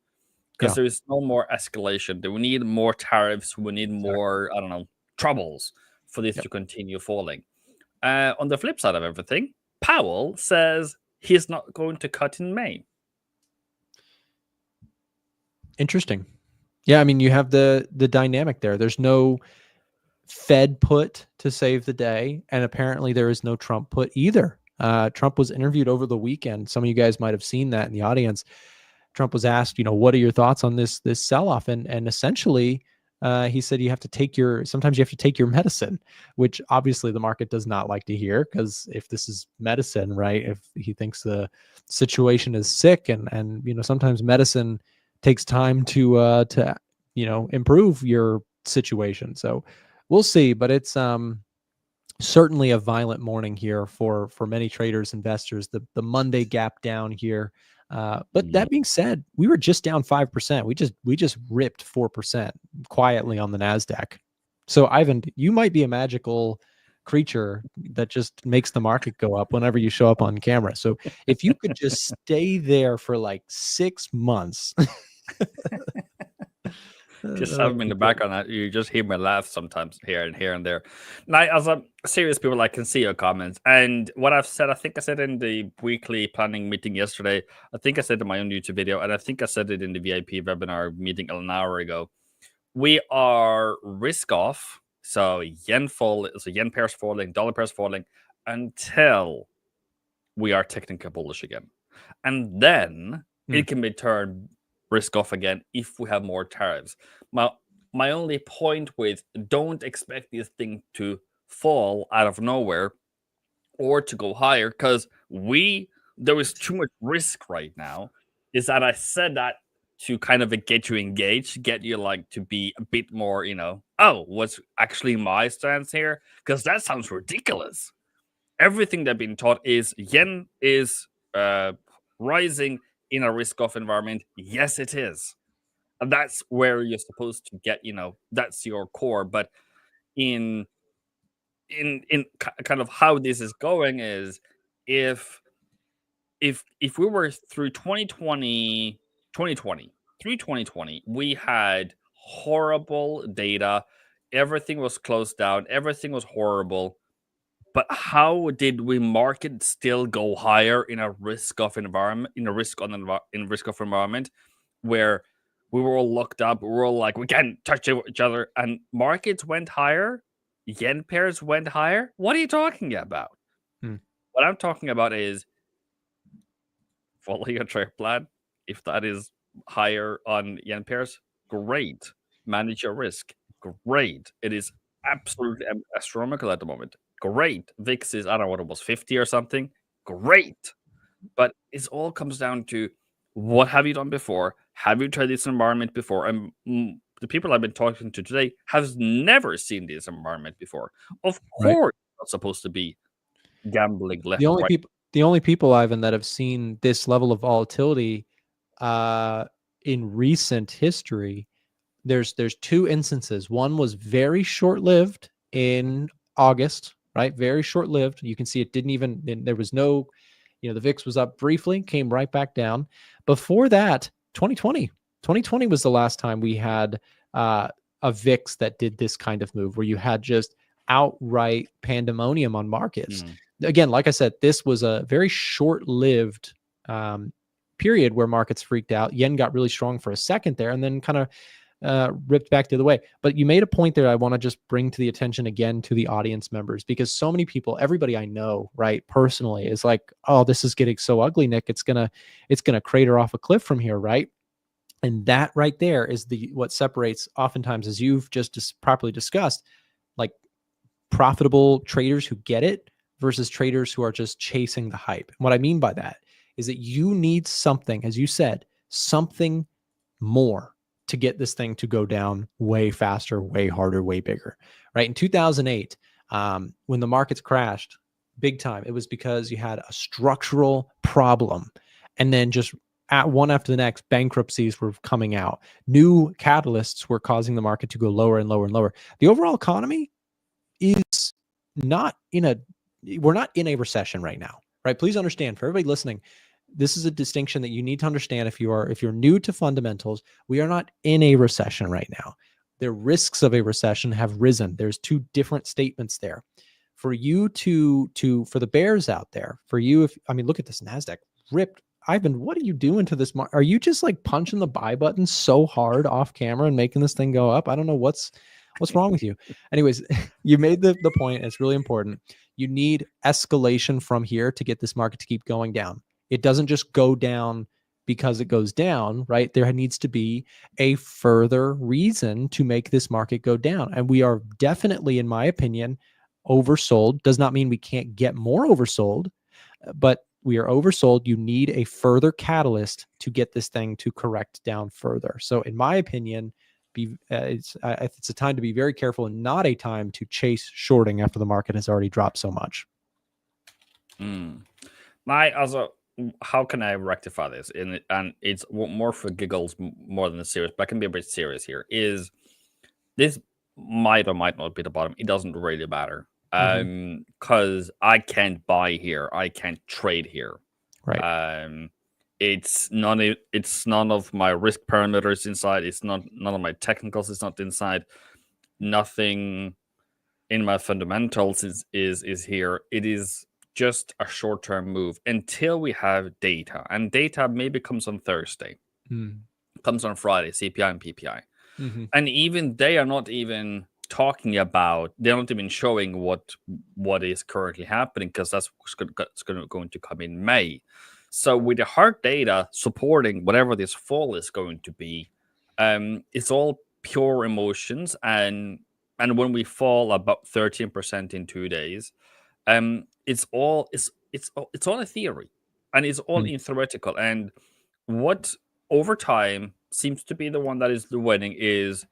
because there is no more escalation. We need more tariffs. We need more, I don't know, troubles for this to continue falling. On the flip side of everything, Powell says he's not going to cut in May. Interesting. Yeah, I mean, you have the dynamic there. There's no Fed put to save the day, and apparently there is no Trump put either. Trump was interviewed over the weekend. Some of you guys might have seen that in the audience. Trump was asked, you know, what are your thoughts on this sell-off? And essentially, he said sometimes you have to take your medicine, which obviously the market does not like to hear, because if this is medicine, right? If he thinks the situation is sick, and you know, sometimes medicine takes time to you know, improve your situation. So we'll see, but it's certainly a violent morning here for many traders, investors. The Monday gap down here. But that being said, we were just down 5%. We just ripped 4% quietly on the Nasdaq. So Ivan, you might be a magical creature that just makes the market go up whenever you show up on camera. So if you could just stay there for like 6 months, Just that have would them in be the great. background. You just hear me laugh sometimes here and there. Now, as a serious people, I can see your comments. And what I've said, I think I said in the weekly planning meeting yesterday, I think I said in my own YouTube video, and I think I said it in the VIP webinar meeting an hour ago. We are risk off. So yen pairs falling, dollar pairs falling until we are technically bullish again. And then it can be turned risk off again if we have more tariffs. My only point with don't expect this thing to fall out of nowhere or to go higher because there is too much risk right now. Is that I said that to kind of get you engaged, get you like to be a bit more, oh, what's actually my stance here? Because that sounds ridiculous. Everything they've been taught is yen is rising in a risk-off environment. Yes, it is. And that's where you're supposed to get, that's your core. But in kind of how this is going is if if we were through 2020, we had horrible data, everything was closed down, everything was horrible. But how did we market still go higher in a risk off environment, in a risk off environment where we were all locked up, we were all like, we can't touch each other, and markets went higher, yen pairs went higher? What are you talking about? Hmm. What I'm talking about is follow your trade plan. If that is higher on yen pairs, great. Manage your risk. Great. It is absolutely astronomical at the moment. Great. VIX is, I don't know what it was, 50 or something. Great. But it all comes down to what have you done before? Have you tried this environment before? And the people I've been talking to today have never seen this environment before. Of Right. course, it's not supposed to be gambling left The and only right. people the only people, Ivan, that have seen this level of volatility uh, in recent history, there's two instances. One was very short-lived in August, right? Very short-lived. You can see it didn't even, there was no, the VIX was up briefly, came right back down. Before that, 2020 was the last time we had a VIX that did this kind of move where you had just outright pandemonium on markets. Again, like I said, this was a very short-lived period where markets freaked out. Yen got really strong for a second there and then kind of ripped back the other way. But you made a point there I want to just bring to the attention again to the audience members, because so many people, everybody I know, right, personally is like, oh, this is getting so ugly, Nick. It's gonna crater off a cliff from here, right? And that right there is what separates, oftentimes, as you've just properly discussed, like profitable traders who get it versus traders who are just chasing the hype. And what I mean by that is that you need something, as you said, something more to get this thing to go down way faster, way harder, way bigger, right? In 2008, when the markets crashed big time, it was because you had a structural problem, and then just at one after the next, bankruptcies were coming out. New catalysts were causing the market to go lower and lower and lower. The overall economy is not in a, we're not in a recession right now, right? Please understand, for everybody listening, this is a distinction that you need to understand. If you're new to fundamentals, we are not in a recession right now. The risks of a recession have risen. There's two different statements there. For you for the bears out there, for you, look at this Nasdaq ripped. Ivan, what are you doing to this? Are you just like punching the buy button so hard off camera and making this thing go up? I don't know what's wrong with you. Anyways, you made the point. It's really important. You need escalation from here to get this market to keep going down. It doesn't just go down because it goes down, right? There needs to be a further reason to make this market go down. And we are definitely, in my opinion, oversold. Does not mean we can't get more oversold, but we are oversold. You need a further catalyst to get this thing to correct down further. So in my opinion, it's a time to be very careful and not a time to chase shorting after the market has already dropped so much. How can I rectify this? And it's more for giggles more than serious, but I can be a bit serious here. Is this might or might not be the bottom? It doesn't really matter. Because I can't buy here, I can't trade here. Right. It's none of my risk parameters inside. It's none of my technicals is not inside. Nothing in my fundamentals is here. It is just a short-term move until we have data, and data maybe comes on Thursday, comes on Friday, CPI and PPI, and even they are not even talking about. They're not even showing what is currently happening, because that's going to come in May. So with the hard data supporting whatever this fall is going to be, it's all pure emotions, and when we fall about 13% in 2 days, it's all a theory, and it's all in theoretical. And what over time seems to be the one that is the winning is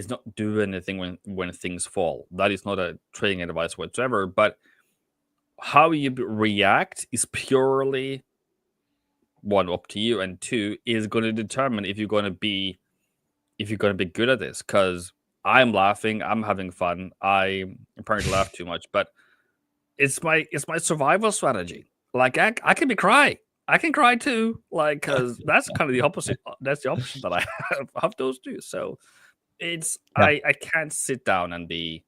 not do anything when things fall. That is not a trading advice whatsoever, but how you react is purely, one, up to you, and two, is going to determine if you're going to be good at this. Because I'm laughing, I'm having fun. I'm apparently laugh too much, but it's my survival strategy. Like I can be cry. I can cry too. Like, because that's kind of the opposite. That's the opposite that I have those two. So it's I can't sit down and be,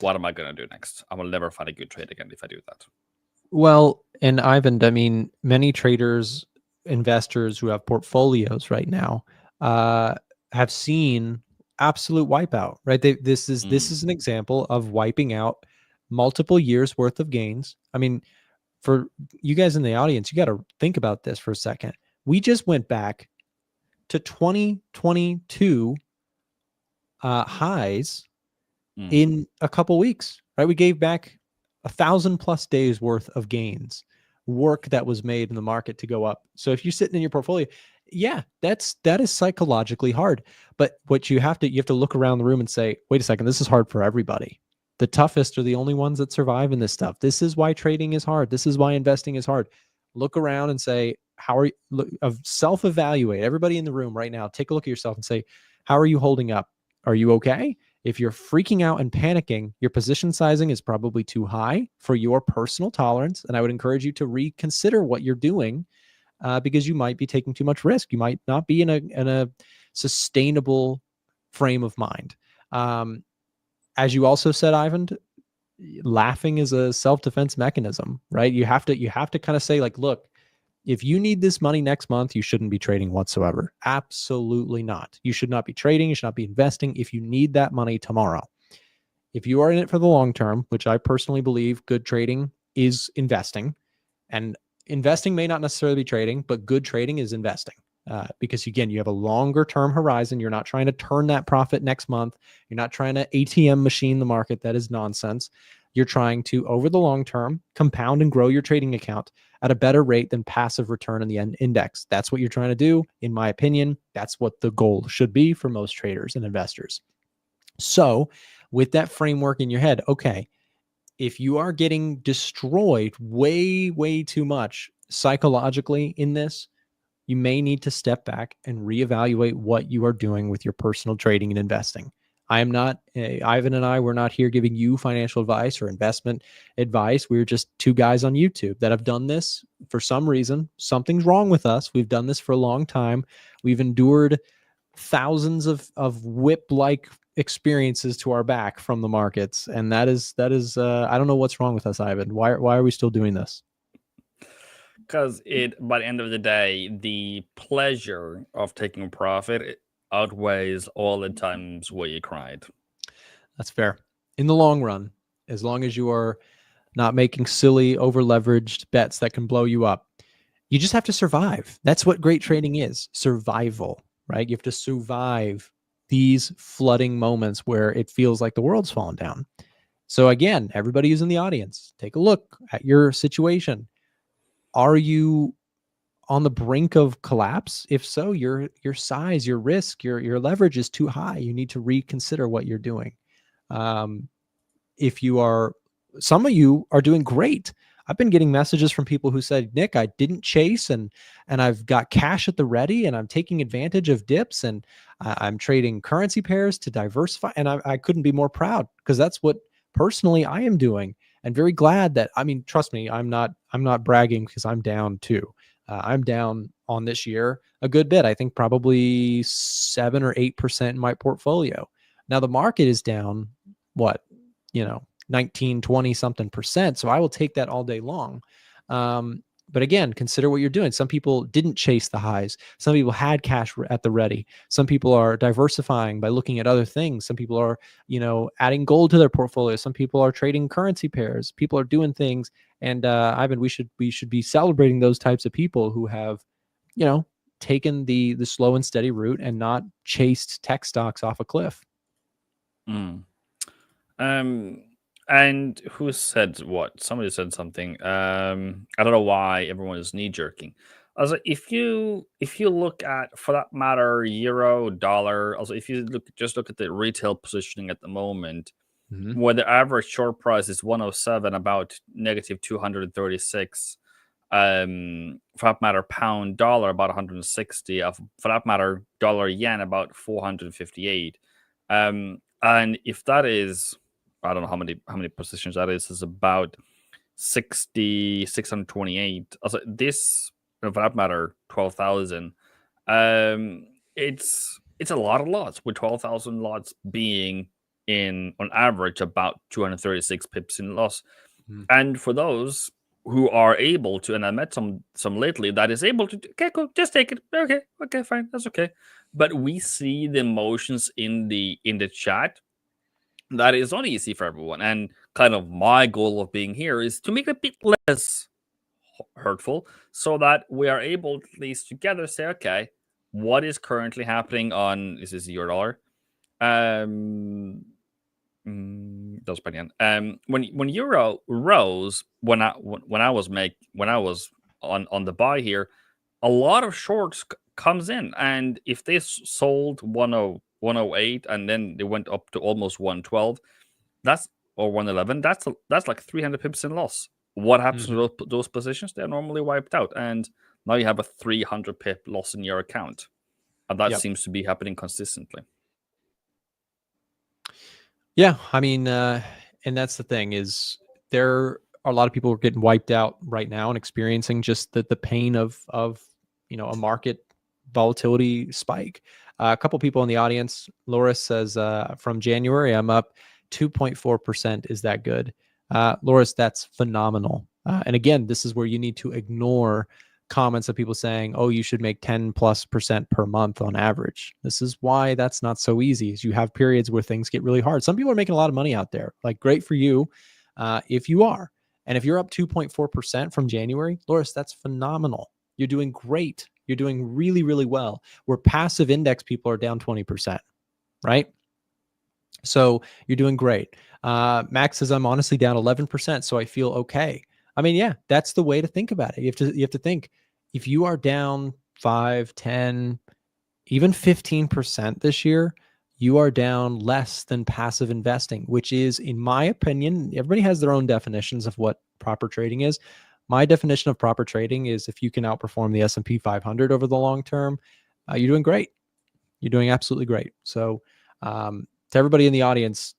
what am I gonna do next? I will never find a good trade again if I do that. Well, and Ivan, I mean, many traders, investors who have portfolios right now, have seen absolute wipeout. Right? This is an example of wiping out multiple years worth of gains. I mean, for you guys in the audience, you got to think about this for a second. We just went back to 2022 highs in a couple weeks, right? We gave back 1,000+ days worth of gains, work that was made in the market to go up. So if you're sitting in your portfolio, yeah, that is psychologically hard. But what you have to look around the room and say, wait a second, this is hard for everybody. The toughest are the only ones that survive in this stuff. This is why trading is hard. This is why investing is hard. Look around and say, how are you? Self-evaluate. Everybody in the room right now, take a look at yourself and say, how are you holding up? Are you okay? If you're freaking out and panicking, your position sizing is probably too high for your personal tolerance. And I would encourage you to reconsider what you're doing, because you might be taking too much risk. You might not be in a sustainable frame of mind. As you also said, Ivan, laughing is a self-defense mechanism, right? You have to kind of say, like, look, if you need this money next month, you shouldn't be trading whatsoever. Absolutely not. You should not be trading. You should not be investing if you need that money tomorrow. If you are in it for the long term, which I personally believe good trading is investing, and investing may not necessarily be trading, but good trading is investing. Because again, you have a longer term horizon. You're not trying to turn that profit next month. You're not trying to ATM machine the market. That is nonsense. You're trying to, over the long term, compound and grow your trading account at a better rate than passive return in the index. That's what you're trying to do. In my opinion, that's what the goal should be for most traders and investors. So with that framework in your head, okay, if you are getting destroyed way, way too much psychologically in this, you may need to step back and reevaluate what you are doing with your personal trading and investing. I am not, Ivan and I, we're not here giving you financial advice or investment advice. We're just two guys on YouTube that have done this for some reason. Something's wrong with us. We've done this for a long time. We've endured thousands of whip-like experiences to our back from the markets. And that is I don't know what's wrong with us, Ivan. Why are we still doing this? Because by the end of the day, the pleasure of taking a profit outweighs all the times where you cried. That's fair. In the long run, as long as you are not making silly, over-leveraged bets that can blow you up, you just have to survive. That's what great trading is, survival, right? You have to survive these flooding moments where it feels like the world's falling down. So again, everybody who's in the audience, take a look at your situation. Are you on the brink of collapse? If so, your size, your risk, your leverage is too high. You need to reconsider what you're doing. If you are, some of you are doing great. I've been getting messages from people who said, Nick, I didn't chase and I've got cash at the ready and I'm taking advantage of dips and I'm trading currency pairs to diversify. And I couldn't be more proud because that's what personally I am doing. And very glad that, I mean, trust me, I'm not bragging because I'm down too. I'm down on this year a good bit. I think probably 7 or 8% in my portfolio. Now the market is down, what, 19, 20 something percent. So I will take that all day long. But again, consider what you're doing. Some people didn't chase the highs. Some people had cash at the ready. Some people are diversifying by looking at other things. Some people are, adding gold to their portfolio. Some people are trading currency pairs. People are doing things. And Ivan, we should be celebrating those types of people who have, taken the slow and steady route and not chased tech stocks off a cliff. And who said what? Somebody said something. I don't know why everyone is knee jerking. Also, if you look at, for that matter, euro, dollar. Also, if you look at the retail positioning at the moment, where the average short price is 107, about negative 236. For that matter, pound dollar about 160. For that matter, dollar yen about 458. And if that is, I don't know how many positions that is about 628. Also, this, for that matter, 12,000. It's a lot of lots, with 12,000 lots being in on average about 236 pips in loss. And for those who are able to, and I met some lately that is able to, okay, cool, just take it. Okay, fine, that's okay. But we see the emotions in the chat. That is not easy for everyone. And kind of my goal of being here is to make it a bit less hurtful so that we are able to at least together say, okay, what is currently happening on, is this your dollar? That's pretty end. When euro rose, when I was on the buy here, a lot of shorts comes in, and if they sold 108 and then they went up to almost 112, or 111, that's like 300 pips in loss. What happens to those positions? They're normally wiped out, and now you have a 300 pip loss in your account, and that seems to be happening consistently. Yeah, I mean, and that's the thing, is there are a lot of people getting wiped out right now and experiencing just the pain of a market volatility spike. A couple people in the audience, Loris says, from January, I'm up 2.4%. Is that good? Loris, that's phenomenal. And again, this is where you need to ignore comments of people saying, oh, you should make 10+% per month on average. This is why that's not so easy, is you have periods where things get really hard. Some people are making a lot of money out there. Like, great for you if you are. And if you're up 2.4% from January, Loris, that's phenomenal. You're doing great. You're doing really, really well. Where passive index people are down 20%, right? So you're doing great. Max says, I'm honestly down 11%, so I feel okay. I mean, yeah, that's the way to think about it. You have to think, if you are down 5, 10, even 15% this year, you are down less than passive investing, which is, in my opinion, everybody has their own definitions of what proper trading is. My definition of proper trading is if you can outperform the S&P 500 over the long term, you're doing great. You're doing absolutely great. So to everybody in the audience,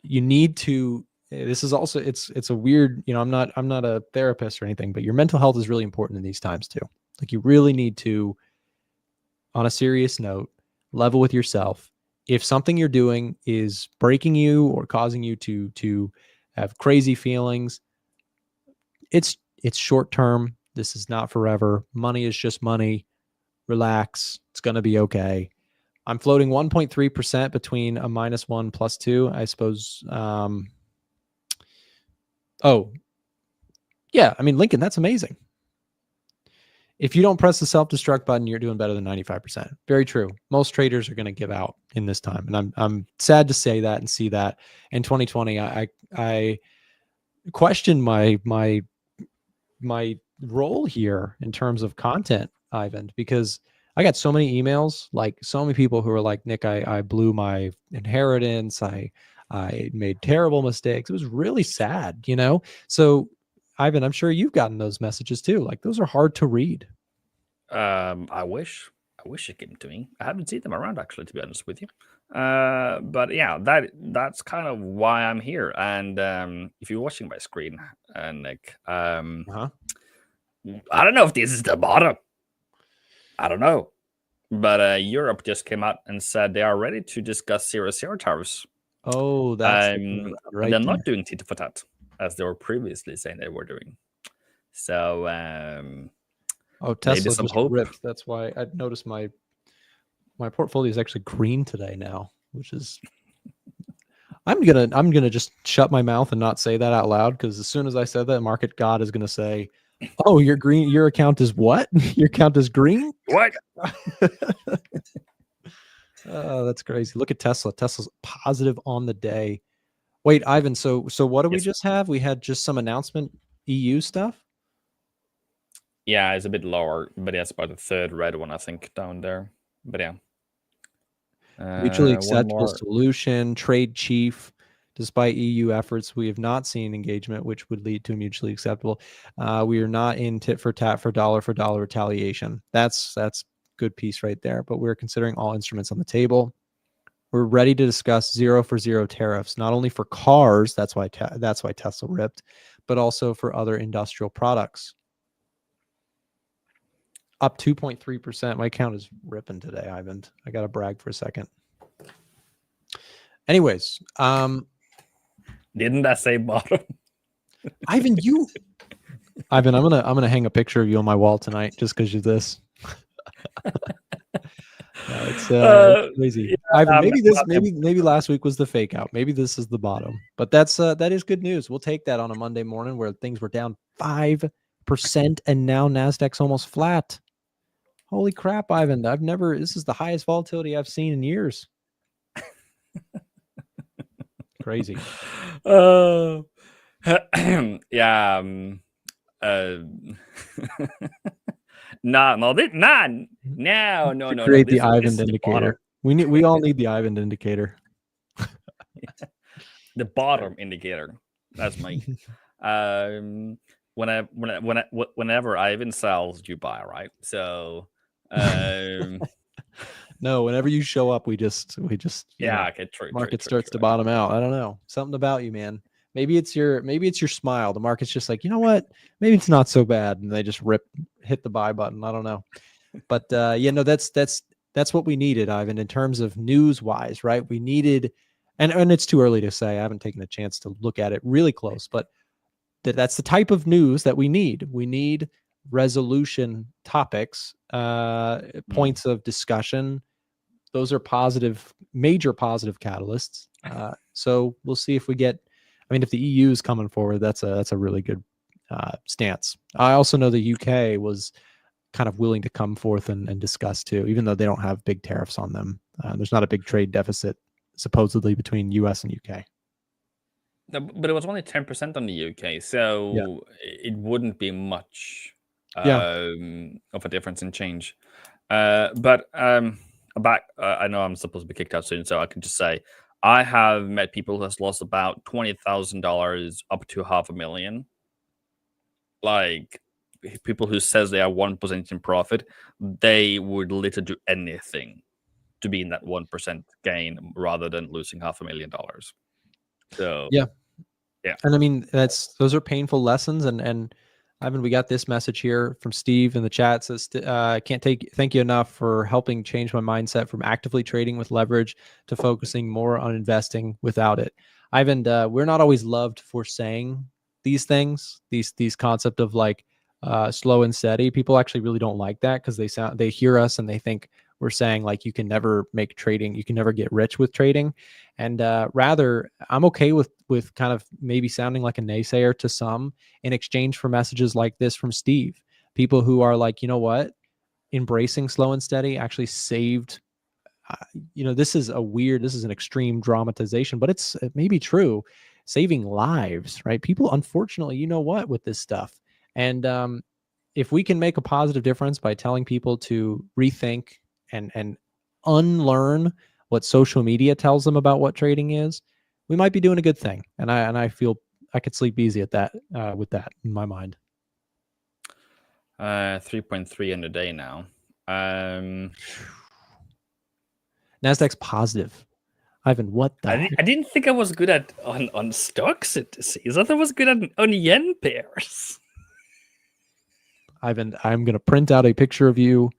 you need to, this is also, it's a weird, I'm not a therapist or anything, but your mental health is really important in these times too. Like, you really need to, on a serious note, level with yourself. If something you're doing is breaking you or causing you to have crazy feelings, it's short term. This is not forever. Money is just money. Relax. It's going to be okay. I'm floating 1.3% between a -1 +2, I suppose. Oh, yeah. I mean, Lincoln, that's amazing. If you don't press the self-destruct button, you're doing better than 95%. Very true. Most traders are going to give out in this time. And I'm sad to say that and see that. In 2020, I question my role here in terms of content, Ivan, because I got so many emails, like so many people who are like, Nick, I blew my inheritance. I made terrible mistakes. It was really sad, you know? So Ivan, I'm sure you've gotten those messages too. Like those are hard to read. I wish it came to me. I haven't seen them around actually, to be honest with you. But yeah, that's kind of why I'm here. And if you're watching my screen, Nick, Uh-huh. I don't know if this is the bottom. I don't know. But Europe just came out and said they are ready to discuss zero tariffs. Oh, that's the turnaround And right they're there. not doing tit for tat as they were previously saying they were doing. So Oh, maybe Tesla some just hope. ripped. That's why I noticed my portfolio is actually green today now, which is I'm gonna just shut my mouth and not say that out loud, because as soon as I said that, market god is gonna say, "Oh, your green, your account is what? Your account is green?" What? Oh, that's crazy. Look at Tesla. Tesla's positive on the day. Wait, Ivan. So what do we Yes. just have? We had just some announcement EU stuff. Yeah, it's a bit lower, but it's about the third red one, I think, down there. But yeah. Mutually One acceptable more. solution, trade chief. Despite EU efforts, we have not seen engagement which would lead to mutually acceptable. We are not in tit for tat for dollar retaliation. That's good piece right there. But we're considering all instruments on the table. We're ready to discuss 0 for 0 tariffs, not only for cars. That's why Tesla ripped, but also for other industrial products. Up 2.3%. My account is ripping today, Ivan. I got to brag for a second. Anyways, Didn't I say bottom? Ivan, I'm gonna hang a picture of you on my wall tonight just because of this. It's crazy. Yeah, Ivan, I'm maybe last week was the fake out. Maybe this is the bottom. But that is good news. We'll take that on a Monday morning where things were down 5% and now Nasdaq's almost flat. Holy crap, Ivan. This is the highest volatility I've seen in years. Crazy. Yeah. No. Create the This Ivan is the indicator. bottom. We all need the Ivan indicator. The bottom indicator. That's me. Whenever Ivan sells, you buy, right? So no, whenever you show up, we just yeah, okay, true. Market starts to bottom out. I don't know. Something about you, man. Maybe it's your smile. The market's just like, you know what? Maybe it's not so bad, and they just hit the buy button. I don't know. But yeah, no, that's what we needed, Ivan, in terms of news wise, right? We needed, and it's too early to say. I haven't taken a chance to look at it really close, but that's the type of news that we need. We need resolution topics, points of discussion. Those are major positive catalysts. So we'll see if we get. I mean, if the EU is coming forward, that's a really good stance. I also know the UK was kind of willing to come forth and discuss too, even though they don't have big tariffs on them. There's not a big trade deficit supposedly between US and UK. But it was only 10% on the UK, so Yeah. it wouldn't be much Yeah. of a difference in change. But back, I know I'm supposed to be kicked out soon, so I can just say I have met people who has lost about $20,000 up to $500,000. Like people who says they are 1% in profit, they would literally do anything to be in that 1% gain rather than losing $500,000. So Yeah. yeah. And I mean, those are painful lessons. And Ivan, we got this message here from Steve in the chat. It says, can't thank you enough for helping change my mindset from actively trading with leverage to focusing more on investing without it. Ivan, we're not always loved for saying these things, these concept of like slow and steady. People actually really don't like that because they hear us and they think we're saying like you can never make trading, you can never get rich with trading. And rather, I'm okay with kind of maybe sounding like a naysayer to some in exchange for messages like this from Steve. People who are like, you know what, embracing slow and steady actually saved. This is an extreme dramatization, but it may be true, saving lives, right? People, unfortunately, you know what, with this stuff. And if we can make a positive difference by telling people to rethink and unlearn what social media tells them about what trading is, we might be doing a good thing. And I feel I could sleep easy at that with that in my mind. 3.3 in a day now. Nasdaq's positive. Ivan, what the I didn't think I was good at on stocks this season. I thought I was good at on yen pairs. Ivan, I'm gonna print out a picture of you.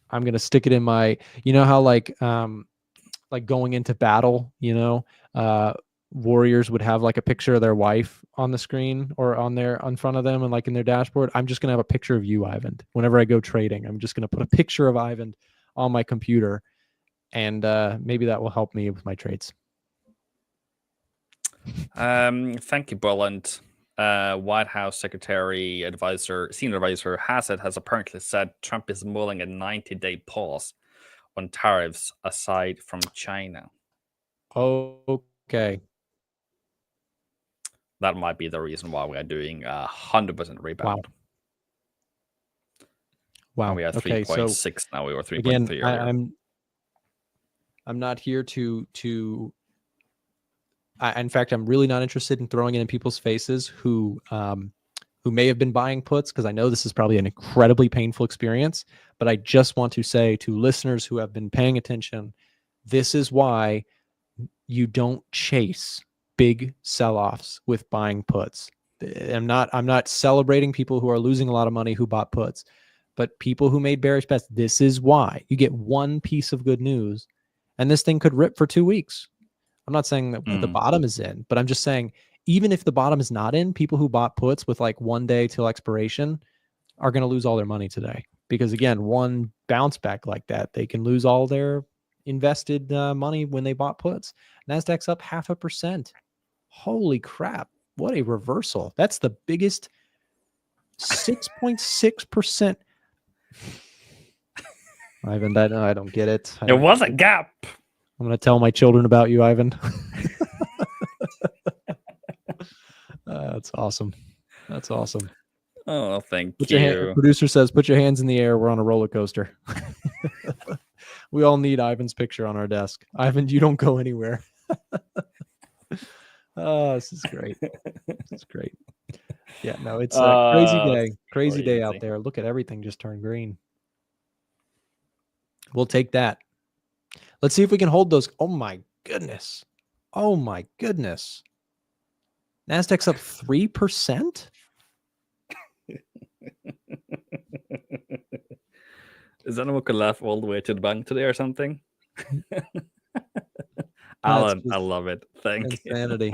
I'm gonna stick it in my, you know how like going into battle, warriors would have like a picture of their wife on the screen or on front of them and like in their dashboard. I'm just gonna have a picture of you, Ivan. Whenever I go trading, I'm just gonna put a picture of Ivan on my computer, and maybe that will help me with my trades. Thank you, Bolland. White House Secretary Senior Advisor Hassett has apparently said Trump is mulling a 90-day pause on tariffs aside from China. Okay. That might be the reason why we are doing 100% rebound. Wow. And we are 3.6 now. We were 3.3 earlier. I'm not here to in fact, I'm really not interested in throwing it in people's faces who may have been buying puts, because I know this is probably an incredibly painful experience. But I just want to say to listeners who have been paying attention, this is why you don't chase big sell-offs with buying puts. I'm not celebrating people who are losing a lot of money who bought puts, but people who made bearish bets. This is why you get one piece of good news, and this thing could rip for 2 weeks. I'm not saying that the bottom is in, but I'm just saying, even if the bottom is not in, people who bought puts with like 1 day till expiration are going to lose all their money today. Because again, one bounce back like that, they can lose all their invested money when they bought puts. Nasdaq's up 0.5%. Holy crap. What a reversal. That's the biggest 6.6%. Ivan, I don't get it. There was a gap. I'm going to tell my children about you, Ivan. That's awesome. That's awesome. Oh, thank you. Producer says, put your hands in the air. We're on a roller coaster. We all need Ivan's picture on our desk. Ivan, you don't go anywhere. Oh, this is great. This is great. Yeah, no, it's a crazy day. Crazy day out there. Look at everything just turned green. We'll take that. Let's see if we can hold those. Oh my goodness. Oh my goodness. Nasdaq's up 3%. Is anyone could laugh all the way to the bank today or something? Alan, I love it. Thank you.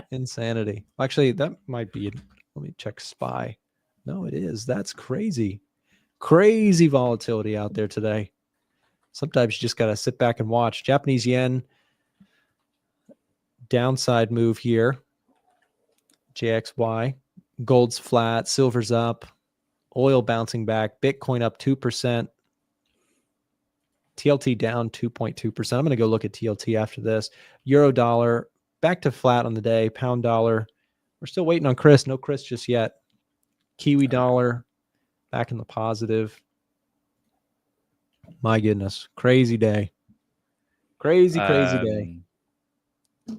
Insanity. Actually, that might be it. Let me check SPY. No, it is. That's crazy. Crazy volatility out there today. Sometimes you just got to sit back and watch. Japanese yen, downside move here. JXY. Gold's flat. Silver's up. Oil bouncing back. Bitcoin up 2%. TLT down 2.2%. I'm going to go look at TLT after this. Euro dollar back to flat on the day. Pound dollar. We're still waiting on Chris. No Chris just yet. Kiwi dollar back in the positive. My goodness. Crazy day. Crazy day.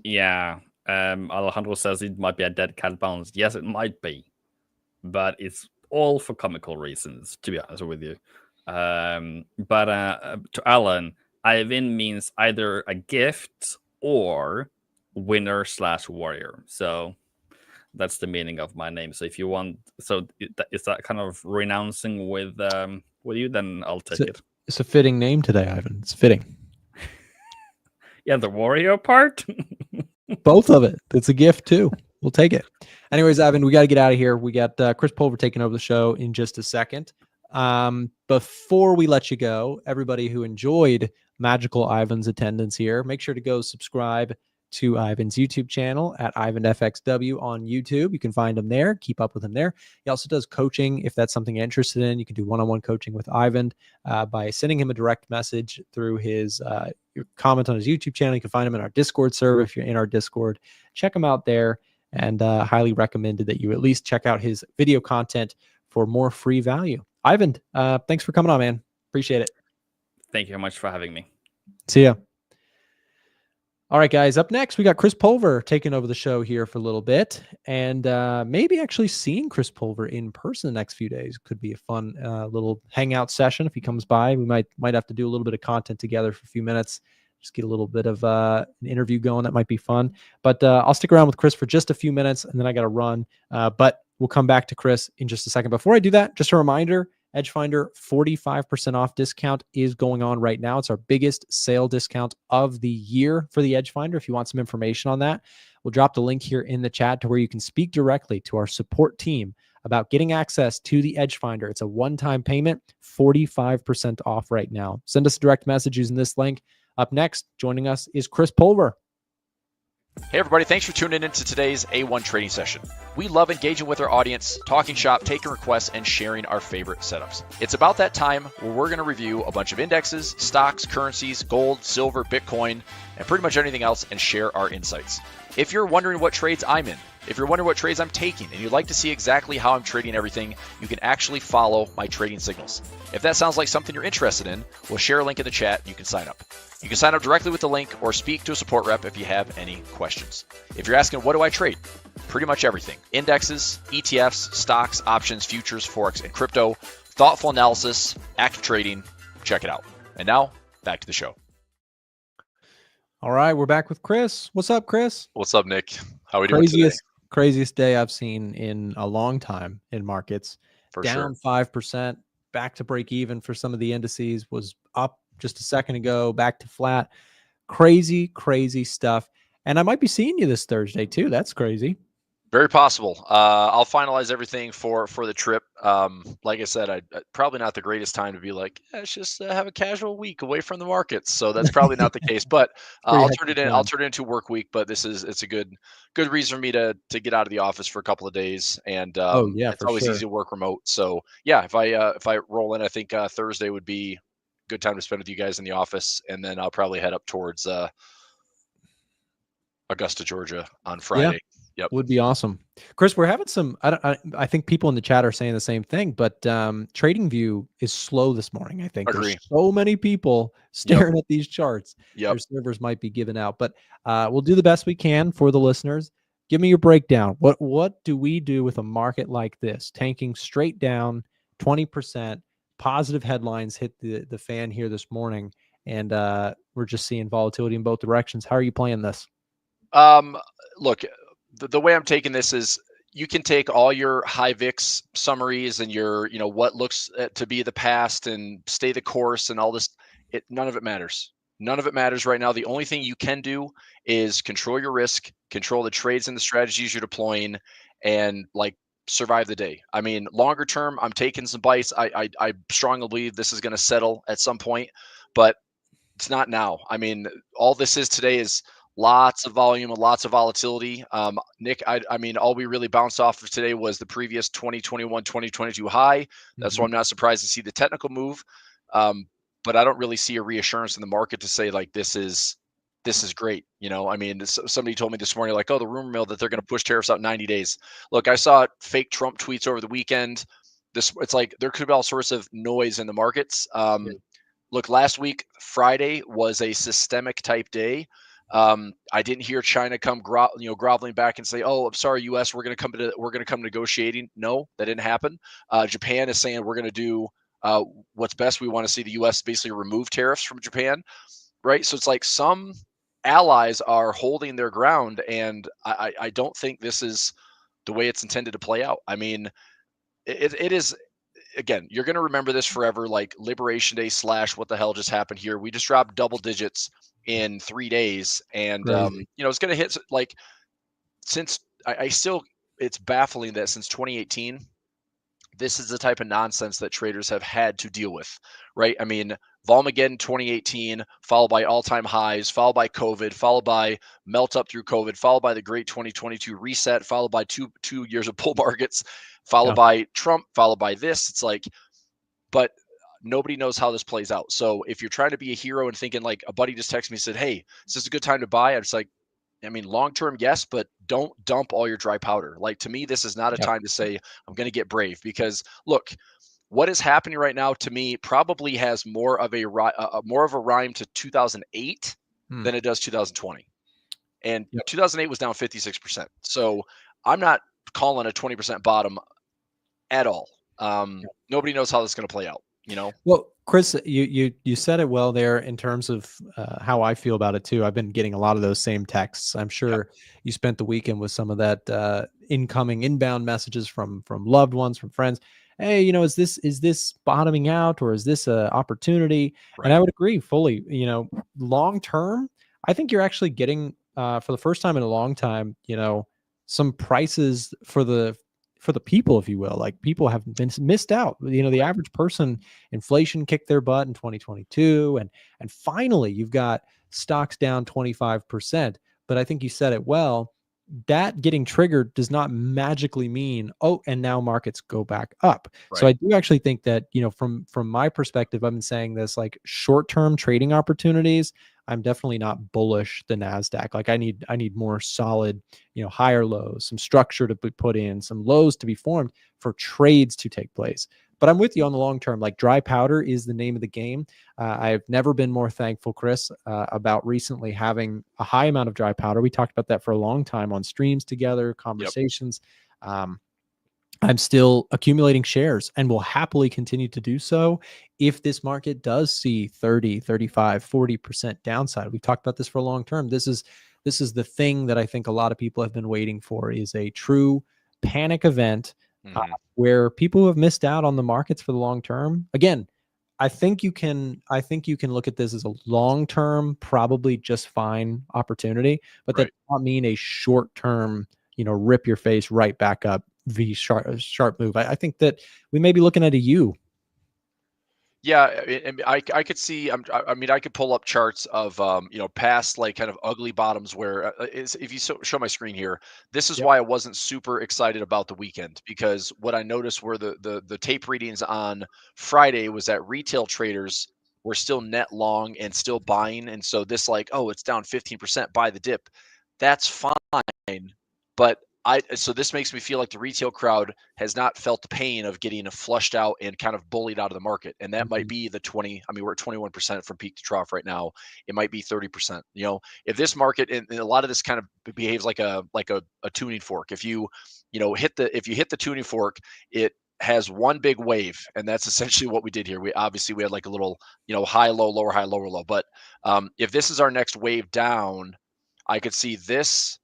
Yeah. Alejandro says it might be a dead cat bounce. Yes, it might be. But it's all for comical reasons, to be honest with you. But to Alan, I win means either a gift or winner/warrior. So that's the meaning of my name. So if you want, is that kind of renouncing with you, then I'll take it. It's a fitting name today, Ivan. It's fitting. Yeah, the warrior part. Both of it. It's a gift too. We'll take it. Anyways, Ivan, we got to get out of here. We got Chris Pulver taking over the show in just a second. Before we let you go, everybody who enjoyed Magical Ivan's attendance here, make sure to go subscribe to Ivan's YouTube channel at IvanFXW on YouTube. You can find him there. Keep up with him there. He also does coaching. If that's something you're interested in, you can do one-on-one coaching with Ivan by sending him a direct message through his your comment on his YouTube channel. You can find him in our Discord server if you're in our Discord. Check him out there, and highly recommended that you at least check out his video content for more free value. Ivan, thanks for coming on, man. Appreciate it. Thank you very much for having me. See ya. All right, guys, up next, we got Chris Pulver taking over the show here for a little bit, and maybe actually seeing Chris Pulver in person the next few days could be a fun little hangout session. If he comes by, we might have to do a little bit of content together for a few minutes, just get a little bit of an interview going. That might be fun, but I'll stick around with Chris for just a few minutes, and then I got to run, but we'll come back to Chris in just a second. Before I do that, just a reminder, Edgefinder 45% off discount is going on right now. It's our biggest sale discount of the year for the Edgefinder. If you want some information on that, we'll drop the link here in the chat to where you can speak directly to our support team about getting access to the Edgefinder. It's a one-time payment, 45% off right now. Send us a direct message using this link. Up next, joining us is Chris Pulver. Hey everybody, thanks for tuning in to today's A1 trading session. We love engaging with our audience, talking shop, taking requests, and sharing our favorite setups. It's about that time where we're going to review a bunch of indexes, stocks, currencies, gold, silver, Bitcoin, and pretty much anything else and share our insights. If you're wondering what trades I'm in, if you're wondering what trades I'm taking, and you'd like to see exactly how I'm trading everything, you can actually follow my trading signals. If that sounds like something you're interested in, we'll share a link in the chat and you can sign up. You can sign up directly with the link or speak to a support rep if you have any questions. If you're asking, what do I trade? Pretty much everything. Indexes, ETFs, stocks, options, futures, Forex, and crypto. Thoughtful analysis, active trading. Check it out. And now, back to the show. All right, we're back with Chris. What's up, Chris? What's up, Nick? How are we doing today? Craziest day I've seen in a long time in markets. For down sure. 5%, back to break even for some of the indices, was up just a second ago, back to flat. Crazy, crazy stuff. And I might be seeing you this Thursday too. That's crazy. Very possible. I'll finalize everything for the trip. Like I said, I probably not the greatest time to be like, let's just have a casual week away from the markets. So that's probably not the case. But I'll turn it in. I'll turn it into a work week. But it's a good reason for me to get out of the office for a couple of days. And it's always easy to work remote. So yeah, if I roll in, I think Thursday would be a good time to spend with you guys in the office, and then I'll probably head up towards Augusta, Georgia on Friday. Yeah. Yep. Would be awesome. Chris, we're having some, I think people in the chat are saying the same thing, but TradingView is slow this morning. I think Agree. There's so many people staring at these charts. Yep. Their servers might be giving out, but we'll do the best we can for the listeners. Give me your breakdown. What do we do with a market like this? Tanking straight down 20%, positive headlines hit the fan here this morning, and we're just seeing volatility in both directions. How are you playing this? Look, the way I'm taking this is you can take all your high VIX summaries and your, what looks to be the past and stay the course and all this. None of it matters. None of it matters right now. The only thing you can do is control your risk, control the trades and the strategies you're deploying, and survive the day. I mean, longer term, I'm taking some bites. I strongly believe this is going to settle at some point, but it's not now. I mean, all this is today is lots of volume and lots of volatility. Nick, I mean, all we really bounced off of today was the previous 2021, 2022 high. That's why I'm not surprised to see the technical move. But I don't really see a reassurance in the market to say this is great. I mean, somebody told me this morning, oh, the rumor mill that they're going to push tariffs out 90 days. Look, I saw fake Trump tweets over the weekend. It's there could be all sorts of noise in the markets. Look, last week, Friday was a systemic type day. I didn't hear China come groveling back and say, "Oh, I'm sorry, U.S. We're going to come negotiating." No, that didn't happen. Japan is saying we're going to do what's best. We want to see the U.S. basically remove tariffs from Japan, right? So it's some allies are holding their ground, and I don't think this is the way it's intended to play out. I mean, it is. Again, you're going to remember this forever, Liberation Day / what the hell just happened here. We just dropped double digits in 3 days, and it's going to hit since it's baffling that since 2018 this is the type of nonsense that traders have had to deal with, right? I mean, Volmageddon 2018 followed by all-time highs, followed by COVID, followed by melt up through COVID, followed by the great 2022 reset, followed by two years of bull markets, followed by Trump, followed by this. It's but nobody knows how this plays out. So if you're trying to be a hero and thinking a buddy just texted me and said, "Hey, is this a good time to buy?" I'm just I mean, long term, yes, but don't dump all your dry powder. Like, to me, this is not a Yep. time to say I'm going to get brave, because look, what is happening right now to me probably has more of a rhyme to 2008 Hmm. than it does 2020. And Yep. 2008 was down 56%. So I'm not calling a 20% bottom at all. Nobody knows how this is going to play out, you know? Well, Chris, you said it well there in terms of how I feel about it too. I've been getting a lot of those same texts. I'm Yep. sure you spent the weekend with some of that inbound messages from loved ones, from friends. Hey, is this bottoming out, or is this a opportunity? And Right. I would agree fully. Long term, I think you're actually getting for the first time in a long time, some prices for the people, if you will. Like, people have been missed out. The Right. average person, inflation kicked their butt in 2022, and finally you've got stocks down 25%. But I think you said it well. That getting triggered does not magically mean, oh, and now markets go back up. So Right. I do actually think that, from my perspective, I've been saying this, like, short-term trading opportunities, I'm definitely not bullish the Nasdaq. Like, I need more solid, higher lows, some structure to be put in, some lows to be formed for trades to take place. But I'm with you on the long term. Like, dry powder is the name of the game. I've never been more thankful, Chris, about recently having a high amount of dry powder. We talked about that for a long time on streams together, Yep. conversations. Um, I'm still accumulating shares and will happily continue to do so if this market does see 30, 35, 40% downside. We've talked about this for a long term. This is the thing that I think a lot of people have been waiting for, is a true panic event, Hmm. where people who have missed out on the markets for the long term. Again, I think you can look at this as a long term, probably just fine opportunity, but that Right. does not mean a short term, rip your face right back up V sharp move. I think that we may be looking at a U. Yeah, I could see. I mean, I could pull up charts of past, like, kind of ugly bottoms where if you show my screen here, this is Yep. why I wasn't super excited about the weekend, because what I noticed were the tape readings on Friday was that retail traders were still net long and still buying, and so this, like, oh, it's down 15%, buy the dip. That's fine, but so this makes me feel like the retail crowd has not felt the pain of getting flushed out and kind of bullied out of the market. And that might Mhm. be the 20. I mean, we're at 21% from peak to trough right now. It might be 30%. If this market, and a lot of this kind of behaves like a tuning fork. If you hit the tuning fork, it has one big wave, and that's essentially what we did here. We had like a little, high, low, lower, high, lower, low. But if this is our next wave down, I could see this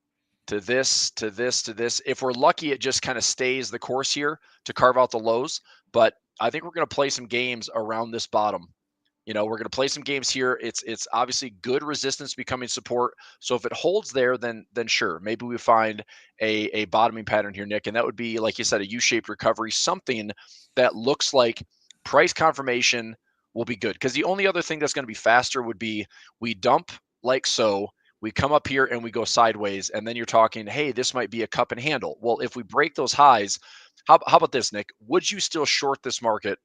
to this to this to this. If we're lucky, it just kind of stays the course here to carve out the lows. But I think we're going to play some games around this bottom. We're going to play some games here. It's obviously good resistance becoming support. So if it holds there, then sure, maybe we find a bottoming pattern here, Nick, and that would be, like you said, a U-shaped recovery, something that looks like price confirmation will be good. Because the only other thing that's going to be faster would be we dump like so, we come up here and we go sideways, and then you're talking, hey, this might be a cup and handle. Well, if we break those highs, how about this, Nick? Would you still short this market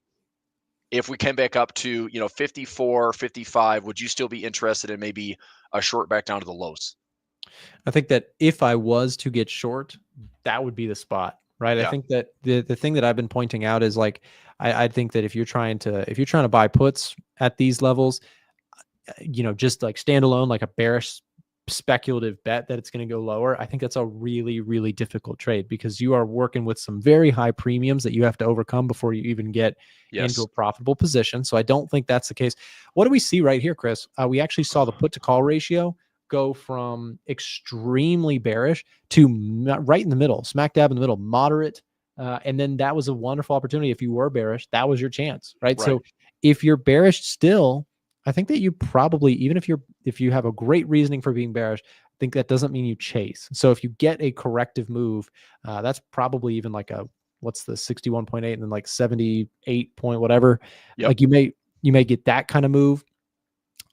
if we came back up to 54, 55? Would you still be interested in maybe a short back down to the lows? I think that if I was to get short, that would be the spot, right? I Yeah. think that the thing that I've been pointing out is, like, I think that if you're trying to buy puts at these levels, just like standalone, like a bearish speculative bet that it's going to go lower, I think that's a really, really difficult trade, because you are working with some very high premiums that you have to overcome before you even get into Yes. a profitable position. So I don't think that's the case. What do we see right here, Chris? We actually saw the put to call ratio go from extremely bearish to right in the middle, smack dab in the middle, moderate. And then that was a wonderful opportunity. If you were bearish, that was your chance, right? Right. So if you're bearish still, I think that you probably, even if you have a great reasoning for being bearish, I think that doesn't mean you chase. So if you get a corrective move, that's probably even like what's the 61.8 and then like 78 point whatever. Yep. Like, you may get that kind of move.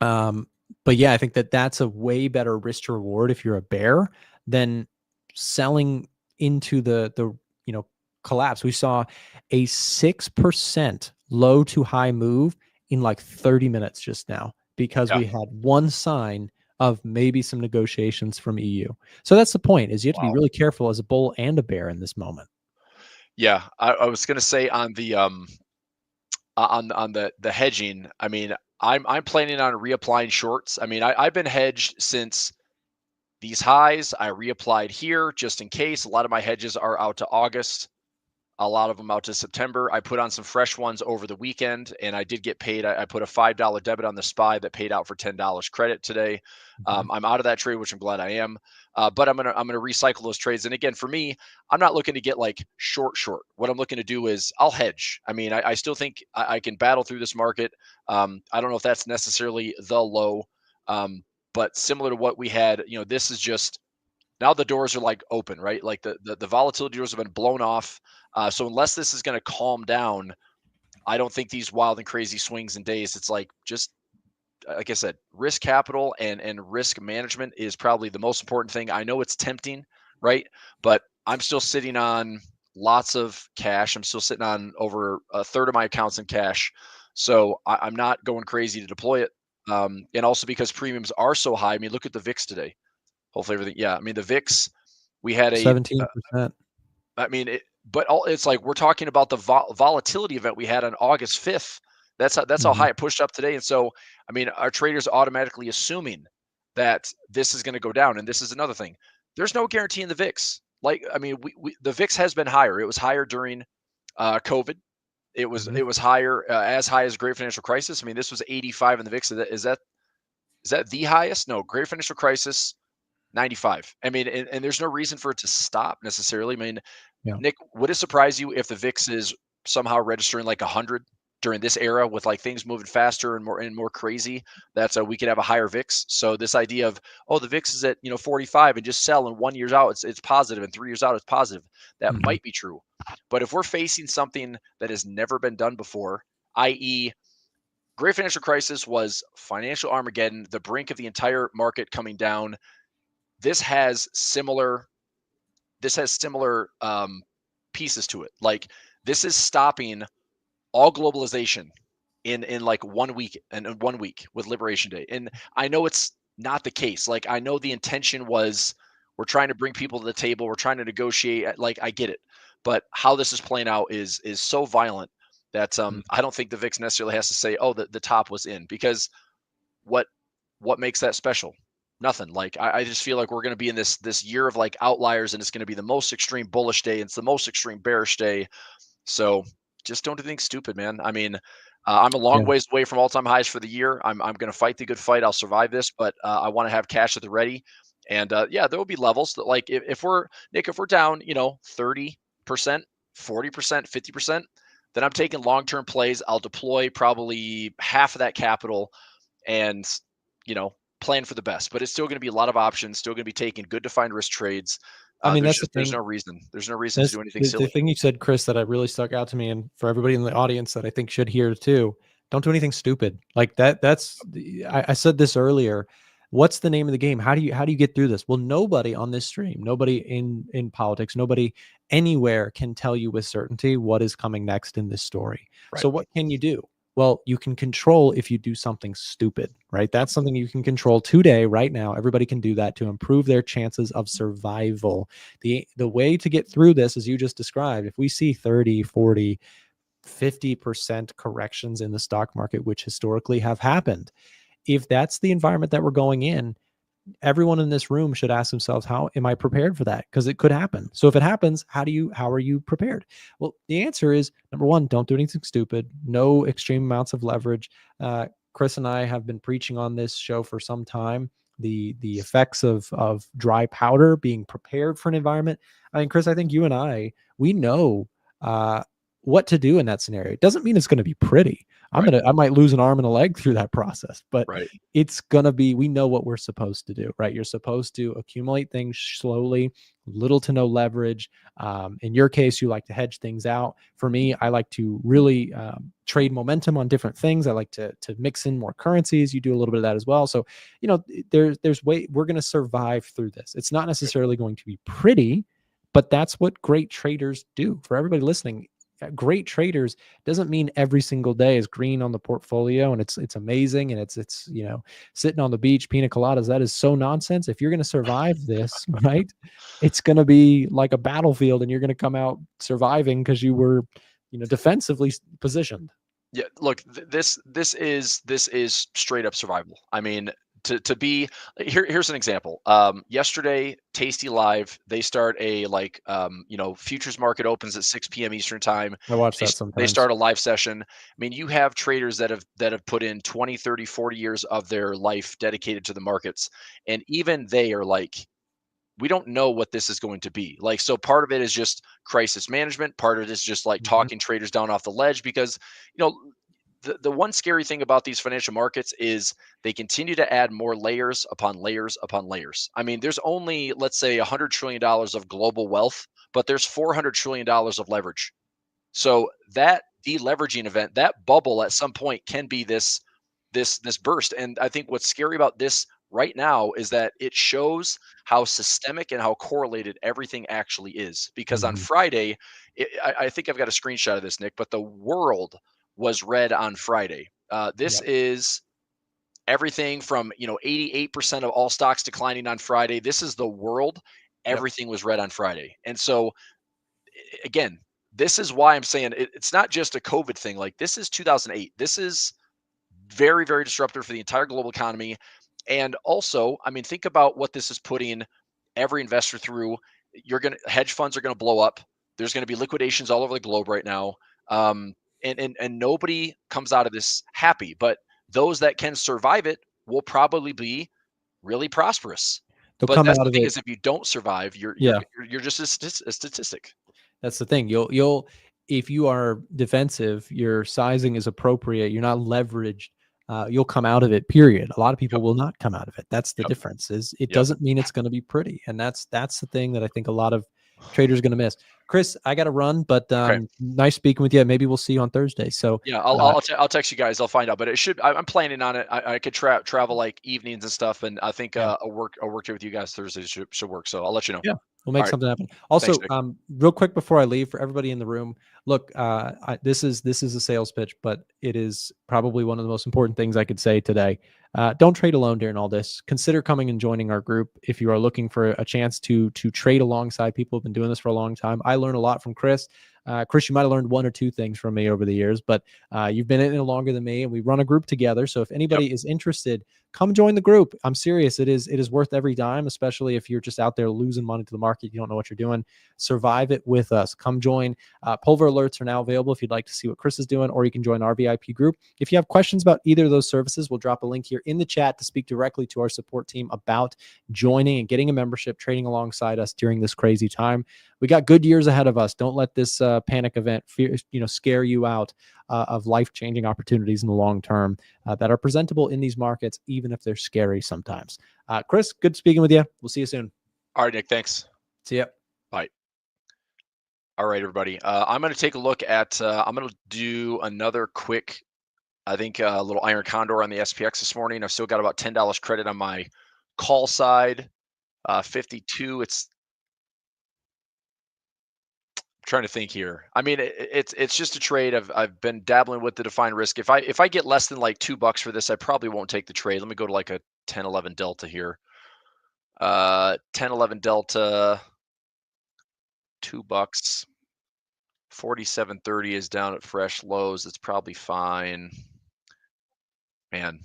But yeah, I think that that's a way better risk to reward if you're a bear than selling into the collapse. We saw a 6% low to high move in like 30 minutes just now, because Yeah. we had one sign of maybe some negotiations from EU. So that's the point, is you have to be Wow. really careful as a bull and a bear in this moment. Yeah, I was gonna say on the on the hedging. I mean, I'm planning on reapplying shorts. I mean, I've been hedged since these highs. I reapplied here just in case. A lot of my hedges are out to August, a lot of them out to September. I put on some fresh ones over the weekend, and I did get paid. I put a $5 debit on the SPY that paid out for $10 credit today. Mhm. I'm out of that trade, which I'm glad I am. But I'm gonna recycle those trades. And again, for me, I'm not looking to get like short. What I'm looking to do is I'll hedge. I mean, I still think I can battle through this market. I don't know if that's necessarily the low, but similar to what we had, this is just now the doors are like open, right? Like the volatility doors have been blown off. So unless this is going to calm down, I don't think these wild and crazy swings and days. It's like just like I said, risk capital and risk management is probably the most important thing. I know it's tempting, right? But I'm still sitting on lots of cash. I'm still sitting on over a third of my accounts in cash. So I'm not going crazy to deploy it. And also because premiums are so high. I mean, look at the VIX today. Hopefully everything. Yeah, I mean the VIX. We had a. 17%. I mean, it's like we're talking about the volatility event we had on August 5th. That's how Mhm. high it pushed up today. And so, I mean, our traders automatically assuming that this is going to go down. And this is another thing. There's no guarantee in the VIX. Like, I mean, the VIX has been higher. It was higher during COVID. Mhm. It was higher, as high as Great Financial Crisis. I mean, this was 85 in the VIX. Is that the highest? No, Great Financial Crisis 95. I mean, and there's no reason for it to stop necessarily. I mean, Yeah. Nick, would it surprise you if the VIX is somehow registering like 100 during this era with like things moving faster and more crazy? That's we could have a higher VIX. So this idea of the VIX is at 45 and just sell in 1 year's out, it's positive, and 3 years out it's positive. That Mhm. might be true, but if we're facing something that has never been done before, i.e., Great Financial Crisis was financial Armageddon, the brink of the entire market coming down. This has similar pieces to it. Like this is stopping all globalization in like 1 week and in 1 week with Liberation Day. And I know it's not the case. Like I know the intention was we're trying to bring people to the table, we're trying to negotiate. Like I get it, but how this is playing out is so violent that Mhm. I don't think the VIX necessarily has to say, oh, the top was in, because what what makes that special? Nothing. Like I just feel like we're going to be in this year of like outliers, and it's going to be the most extreme bullish day. It's the most extreme bearish day. So just don't do anything stupid, man. I mean, I'm a long Yeah. ways away from all time highs for the year. I'm going to fight the good fight. I'll survive this, but I want to have cash at the ready. And yeah, there will be levels that like if we're Nick, if we're down, 30%, 40%, 50%, then I'm taking long term plays. I'll deploy probably half of that capital and plan for the best. But it's still going to be a lot of options. Still going to be taking good defined risk trades. I mean, There's that's the just there's thing. no reason. There's no reason to That's do anything the silly. thing you said, Chris, that I really stuck out to me, and for everybody in the audience that I think should hear too. Don't do anything stupid like that. I said this earlier. What's the name of the game? How do you get through this? Well, nobody on this stream, nobody in politics, nobody anywhere can tell you with certainty what is coming next in this story. Right. So what can you do? Well, you can control if you do something stupid, right? Yep. That's something you can control today, right now. Everybody can do that to improve their chances of survival. The way to get through this, as you just described, if we see 30, 40, 50% corrections in the stock market, which historically have happened, if that's the environment that we're going in, everyone in this room should ask themselves, how am I prepared for that? Because it could happen. So if it happens, how are you prepared? Well, the answer is, number one, don't do anything stupid. No extreme amounts of leverage. Chris and I have been preaching on this show for some time. The effects of dry powder, being prepared for an environment. I mean, Chris, I think you and we know uh, what to do in that scenario. It doesn't mean it's going to be pretty. Right. I might lose an arm and a leg through that process, but Right. it's gonna be, we know what we're supposed to do, right? You're supposed to accumulate things slowly, little to no leverage. In your case, you like to hedge things out. For me, I like to really trade momentum on different things. I like to mix in more currencies. You do a little bit of that as well. So, there's way we're gonna survive through this. It's not necessarily going to be pretty, but that's what great traders do. For everybody listening, great traders doesn't mean every single day is green on the portfolio and it's amazing and it's sitting on the beach pina coladas. That is so nonsense. If you're going to survive this, right, it's going to be like a battlefield and you're going to come out surviving because you were defensively positioned. Yeah, look, this is straight up survival. I mean, to be here's an example. Yesterday, Tasty Live, they start a futures market opens at 6 p.m. Eastern time. I watch They that they sometimes. start a live session. I mean, you have traders that have put in 20, 30, 40 years of their life dedicated to the markets, and even they are like, we don't know what this is going to be. Like, so part of it is just crisis management. Part of it is just like Mhm. talking traders down off the ledge because, you know, the one scary thing about these financial markets is they continue to add more layers upon layers upon layers. I mean, there's only, let's say, $100 trillion of global wealth, but there's $400 trillion of leverage. So that deleveraging event, that bubble at some point can be this burst. And I think what's scary about this right now is that it shows how systemic and how correlated everything actually is. Because on Mhm. Friday, I think I've got a screenshot of this, Nick, but the world was red on Friday. This Yep. is everything from 88% of all stocks declining on Friday. This is the world. Yep. Everything was red on Friday, and so again, this is why I'm saying it's not just a COVID thing. Like, this is 2008. This is very, very disruptive for the entire global economy. And also, I mean, think about what this is putting every investor through. Hedge funds are gonna blow up. There's gonna be liquidations all over the globe right now. Um, and nobody comes out of this happy, but those that can survive it will probably be really prosperous. They'll But come that's out the of thing it. is, if you don't survive, Yeah. you're just a statistic. That's the thing. You'll if you are defensive, your sizing is appropriate. You're not leveraged. You'll come out of it. Period. A lot of people Yep. will not come out of it. That's the Yep. difference. Is it Yep. doesn't mean it's going to be pretty, and that's the thing that I think a lot of traders are going to miss. Chris, I got to run, but Okay. nice speaking with you. Maybe we'll see you on Thursday. So Yeah, uh, I'll text you guys. I'll find out, but it should. I'm planning on it. I could travel like evenings and stuff, and I think yeah. a work day with you guys Thursday should work. So I'll let you know. Yeah, we'll All make right, something happen. thanks, Also, Nick. real quick before I leave, for everybody in the room, look, this is a sales pitch, but it is probably one of the most important things I could say today. Don't trade alone during all this. Consider coming and joining our group if you are looking for a chance to trade alongside people who've been doing this for a long time. I learned a lot from Chris. Chris, you might have learned one or two things from me over the years, but you've been in it longer than me, and we run a group together. So if Yep. anybody is interested, come join the group. I'm serious. It is worth every dime, especially if you're just out there losing money to the market. You don't know what you're doing. Survive it with us. Come join. Pulver alerts are now available if you'd like to see what Chris is doing, or you can join our VIP group. If you have questions about either of those services, we'll drop a link here in the chat to speak directly to our support team about joining and getting a membership, trading alongside us during this crazy time. We got good years ahead of us. Don't let this panic event scare you out of life-changing opportunities in the long term that are presentable in these markets, even if they're scary sometimes. Chris, good speaking with you. We'll see you soon. All right, Nick. Thanks. See ya. Bye. All right, everybody. I'm going to take a look at. I'm going to do another quick. I think a little iron condor on the SPX this morning. I've still got about $10 credit on my call side. 52. It's trying to think here. I mean, it's just a trade. I've been dabbling with the defined risk. If I get less than like $2 for this, I probably won't take the trade. Let me go to like a 10-11 delta here. 10-11 delta, $2. 47.30 is down at fresh lows. It's probably fine. Man.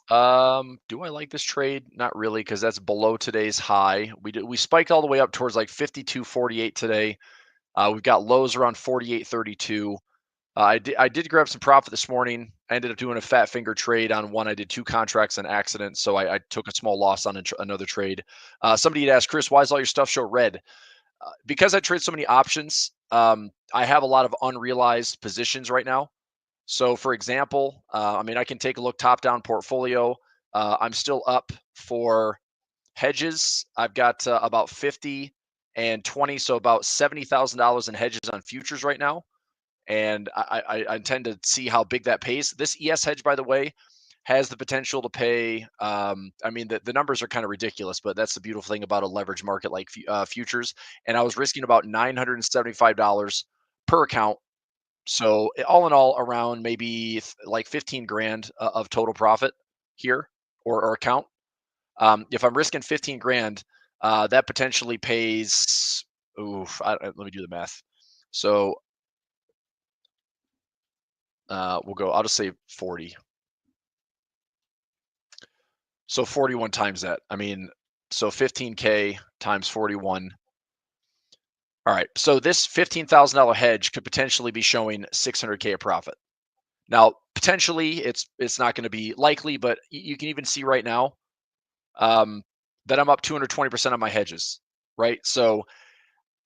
Do I like this trade? Not really, because that's below today's high. We spiked all the way up towards like 52.48 today. We've got lows around 48.32. I did grab some profit this morning. I ended up doing a fat finger trade on one. I did two contracts on accident, so I took a small loss on another trade. Somebody had asked, Chris, why does all your stuff show red? Because I trade so many options, I have a lot of unrealized positions right now. So, for example, I mean, I can take a look top-down portfolio. I'm still up for hedges. I've got about 50 and 20, so about $70,000 in hedges on futures right now, and I intend to see how big that pays. This ES hedge, by the way, has the potential to pay. I mean, the numbers are kind of ridiculous, but that's the beautiful thing about a leverage market like futures. And I was risking about $975 per account. So all in all, around maybe like 15 grand of total profit here or account. If I'm risking 15 grand, that potentially pays. Oof, let me do the math. So we'll go. I'll just say 40. So 41 times that. I mean, so 15K times 41. All right. So this $15,000 hedge could potentially be showing 600K of profit. Now, potentially, it's not going to be likely, but you can even see right now that I'm up 220% on my hedges, right? So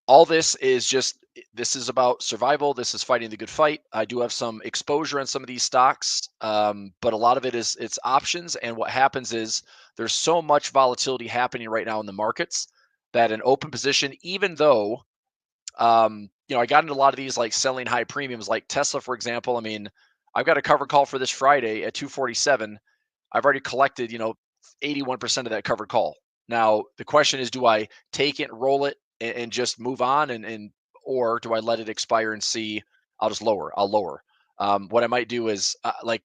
all this is about survival. This is fighting the good fight. I do have some exposure in some of these stocks, but a lot of it's options. And what happens is there's so much volatility happening right now in the markets that an open position, even though I got into a lot of these like selling high premiums, like Tesla, for example. I mean, I've got a cover call for this Friday at 247. I've already collected, 81% of that covered call. Now, the question is, do I take it, roll it, and just move on, or do I let it expire and see? I'll lower. What I might do is I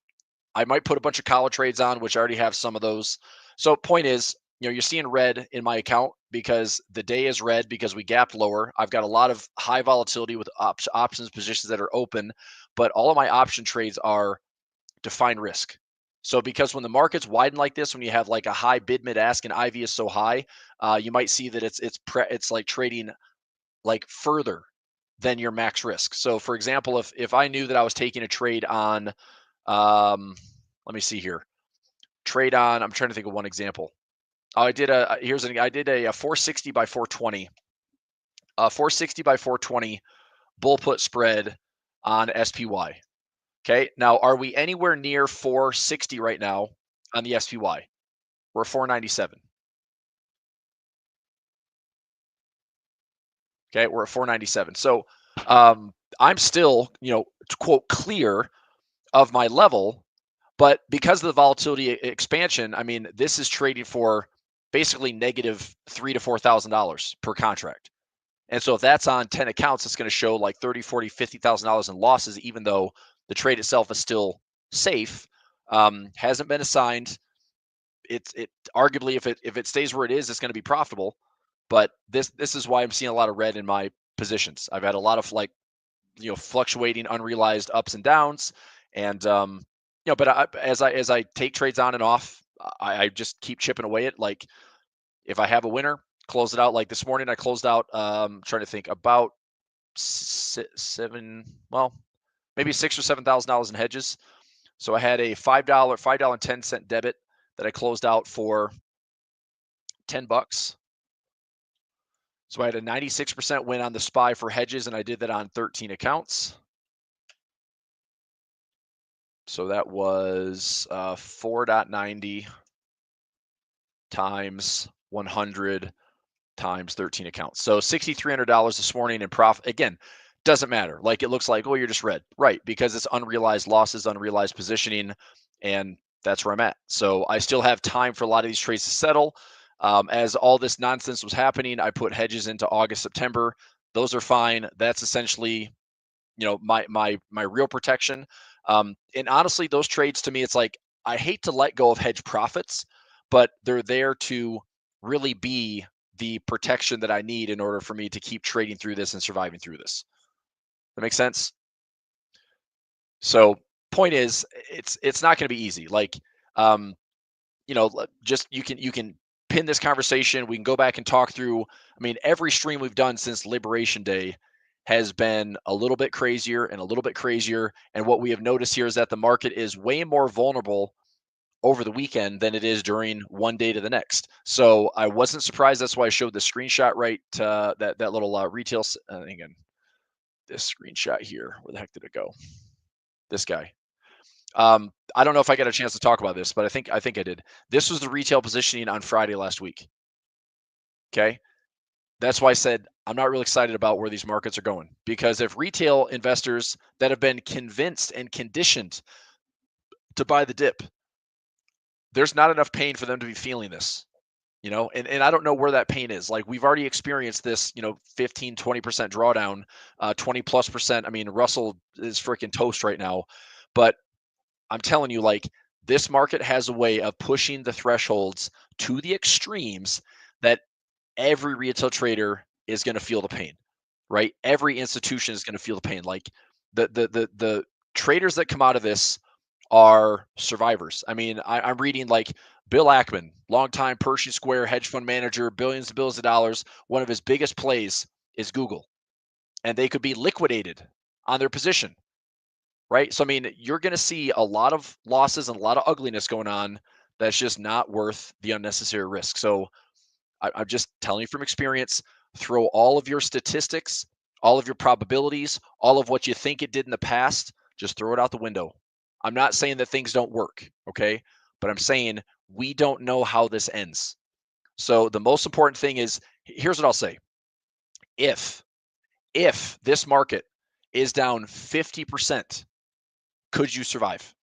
might put a bunch of collar trades on, which I already have some of those. So point is, you're seeing red in my account because the day is red because we gapped lower. I've got a lot of high volatility with options positions that are open, but all of my option trades are defined risk. So because when the markets widen like this, when you have like a high bid mid ask and IV is so high, you might see that it's like trading like further than your max risk. So for example, if I knew that I was taking a trade on, let me see here, trade on. I'm trying to think of one example. I did a 460 by 420, 460 by 420 bull put spread on SPY. Okay, now are we anywhere near 460 right now on the SPY? We're 497. Okay, we're at 497. So I'm still, to quote, clear of my level, but because of the volatility expansion, I mean, this is trading for basically negative $3,000 to $4,000 per contract. And so if that's on 10 accounts, it's going to show like 30, 40, $50,000 in losses, even though the trade itself is still safe, hasn't been assigned. It arguably, if it stays where it is, it's going to be profitable. But this is why I'm seeing a lot of red in my positions. I've had a lot of fluctuating unrealized ups and downs, and but as I take trades on and off, I just keep chipping away at, like, if I have a winner, close it out. Like this morning, I closed out. Trying to think, about maybe $6,000 or $7,000 in hedges. So I had a $5.10 debit that I closed out for $10. So I had a 96% win on the SPY for hedges, and I did that on 13 accounts. So that was 4.90 times 100 times 13 accounts. So $6,300 this morning in profit. Again, doesn't matter. Like, it looks like, oh, you're just red. Right, because it's unrealized losses, unrealized positioning, and that's where I'm at. So I still have time for a lot of these trades to settle. As all this nonsense was happening, I put hedges into August, September. Those are fine. That's essentially, my real protection. And honestly, those trades, to me, it's like, I hate to let go of hedge profits, but they're there to really be the protection that I need in order for me to keep trading through this and surviving through this. That makes sense? So point is, it's not going to be easy. Like, just you can pin this conversation. We can go back and talk through. I mean, every stream we've done since Liberation Day has been a little bit crazier and a little bit crazier. And what we have noticed here is that the market is way more vulnerable over the weekend than it is during one day to the next. So I wasn't surprised. That's why I showed the screenshot, right? That little retail. Again, this screenshot here. Where the heck did it go? This guy. I don't know if I got a chance to talk about this, but I think I did. This was the retail positioning on Friday last week. Okay. That's why I said I'm not really excited about where these markets are going, because if retail investors that have been convinced and conditioned to buy the dip, there's not enough pain for them to be feeling this. and I don't know where that pain is. Like we've already experienced this, 15, 20% drawdown, 20+%. I mean, Russell is freaking toast right now, but I'm telling you, like this market has a way of pushing the thresholds to the extremes that every retail trader is going to feel the pain, right? Every institution is going to feel the pain. Like the traders that come out of this are survivors. I mean, I'm reading like Bill Ackman, longtime Pershing Square hedge fund manager, billions and billions of dollars. One of his biggest plays is Google, and they could be liquidated on their position, right? So, I mean, you're going to see a lot of losses and a lot of ugliness going on that's just not worth the unnecessary risk. So, I'm just telling you from experience, throw all of your statistics, all of your probabilities, all of what you think it did in the past, just throw it out the window. I'm not saying that things don't work, okay? But I'm saying we don't know how this ends. So the most important thing is, here's what I'll say. If this market is down 50%, could you survive?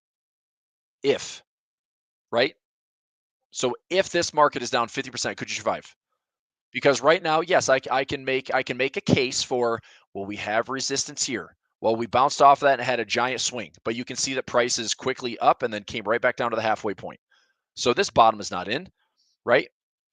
If, right? So if this market is down 50%, could you survive? Because right now, yes, I can make a case for, well, we have resistance here. Well, we bounced off that and had a giant swing, but you can see that prices quickly up and then came right back down to the halfway point. So this bottom is not in, right?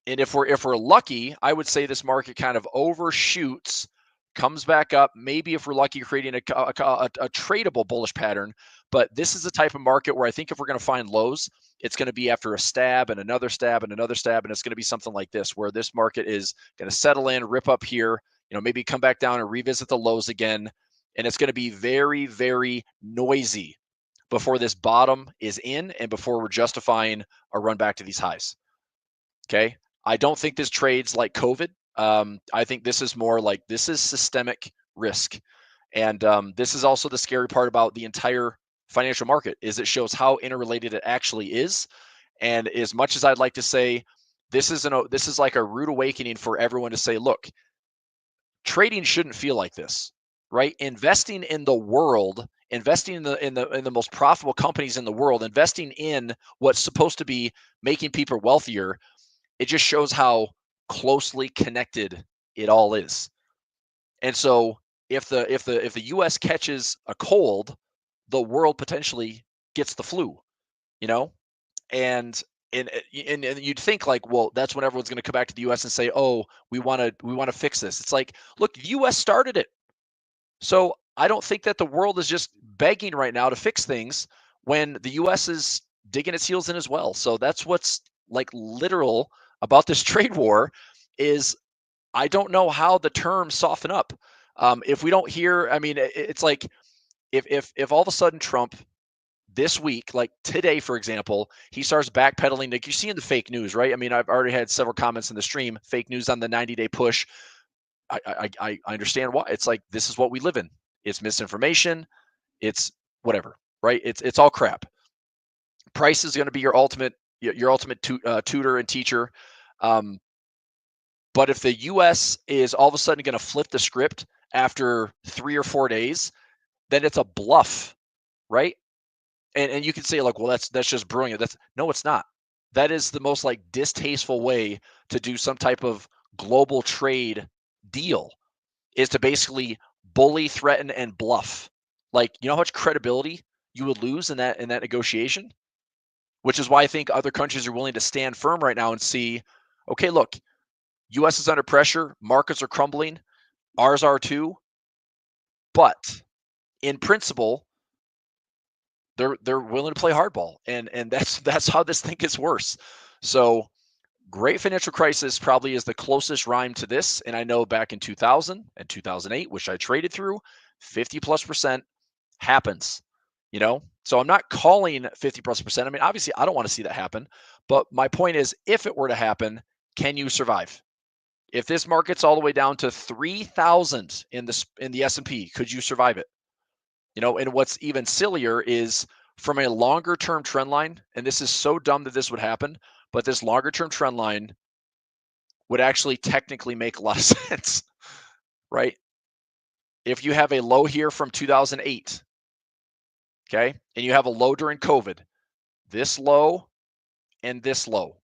And if we're lucky, I would say this market kind of overshoots, comes back up. Maybe if we're lucky, creating a tradable bullish pattern. But this is the type of market where I think if we're going to find lows, it's going to be after a stab and another stab and another stab, and it's going to be something like this, where this market is going to settle in, rip up here, maybe come back down and revisit the lows again, and it's going to be very, very noisy before this bottom is in and before we're justifying a run back to these highs. Okay. I don't think this trades like COVID. I think this is more like this is systemic risk. And this is also the scary part about the entire financial market is it shows how interrelated it actually is. And as much as I'd like to say, this is like a rude awakening for everyone to say, look, trading shouldn't feel like this, right? Investing in the world, investing in the most profitable companies in the world, investing in what's supposed to be making people wealthier, it just shows how closely connected it all is. And so if the US catches a cold, the world potentially gets the flu, you know? And and you'd think like, well, that's when everyone's going to come back to the US and say, "Oh, we want to fix this." It's like, look, the US started it. So I don't think that the world is just begging right now to fix things when the US is digging its heels in as well. So that's what's like literal about this trade war is I don't know how the terms soften up. If we don't hear, I mean, it's like if all of a sudden Trump this week, like today, for example, he starts backpedaling. Like you see in the fake news, right? I mean, I've already had several comments in the stream, fake news on the 90-day push. I understand why. It's like this is what we live in. It's misinformation. It's whatever, right? It's all crap. Price is going to be your ultimate tutor and teacher. But if the U.S. is all of a sudden going to flip the script after 3 or 4 days, then it's a bluff, right? And you can say like, well, that's just brilliant. No, it's not. That is the most like distasteful way to do some type of global trade deal is to basically bully, threaten, and bluff. Like, you know how much credibility you would lose in that negotiation? Which is why I think other countries are willing to stand firm right now and see, okay, look, US is under pressure, markets are crumbling, ours are too. But in principle, they're willing to play hardball, and that's how this thing gets worse. So great financial crisis probably is the closest rhyme to this. And I know back in 2000 and 2008, which I traded through, 50+% happens, So I'm not calling 50+%. I mean, obviously I don't want to see that happen, but my point is, if it were to happen, can you survive? If this market's all the way down to 3,000 in the S&P, could you survive it? And what's even sillier is from a longer term trend line, and this is so dumb that this would happen, but this longer term trend line would actually technically make a lot of sense, right? If you have a low here from 2008, okay, and you have a low during COVID, this low and this low,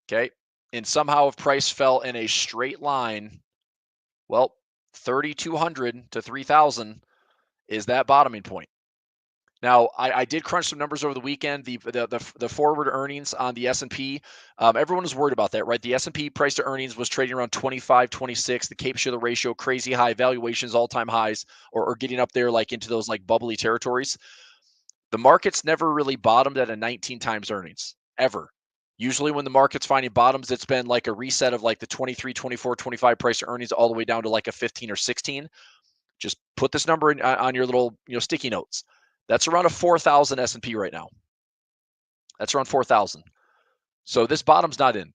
okay, And somehow if price fell in a straight line, well, 3,200 to 3,000 is that bottoming point. Now, I did crunch some numbers over the weekend. The forward earnings on the S&P, everyone was worried about that, right? The S&P price to earnings was trading around 25, 26. The Cape-Shiller ratio, crazy high valuations, all-time highs, or getting up there like into those like bubbly territories. The market's never really bottomed at a 19 times earnings, ever. Usually when the market's finding bottoms, it's been like a reset of like the 23, 24, 25 price to earnings all the way down to like a 15 or 16. Just put this number on your little sticky notes. That's around a 4,000 S&P right now. That's around 4,000. So this bottom's not in,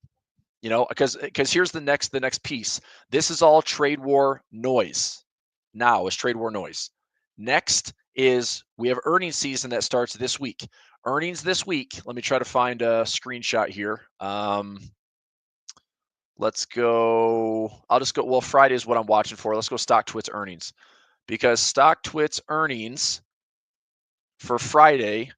because here's the next piece. This is all trade war noise. Now is trade war noise. Next is we have earnings season that starts this week. Earnings this week. Let me try to find a screenshot here. Let's go. I'll just go. Well, Friday is what I'm watching for. Let's go StockTwits earnings, because StockTwits earnings for Friday,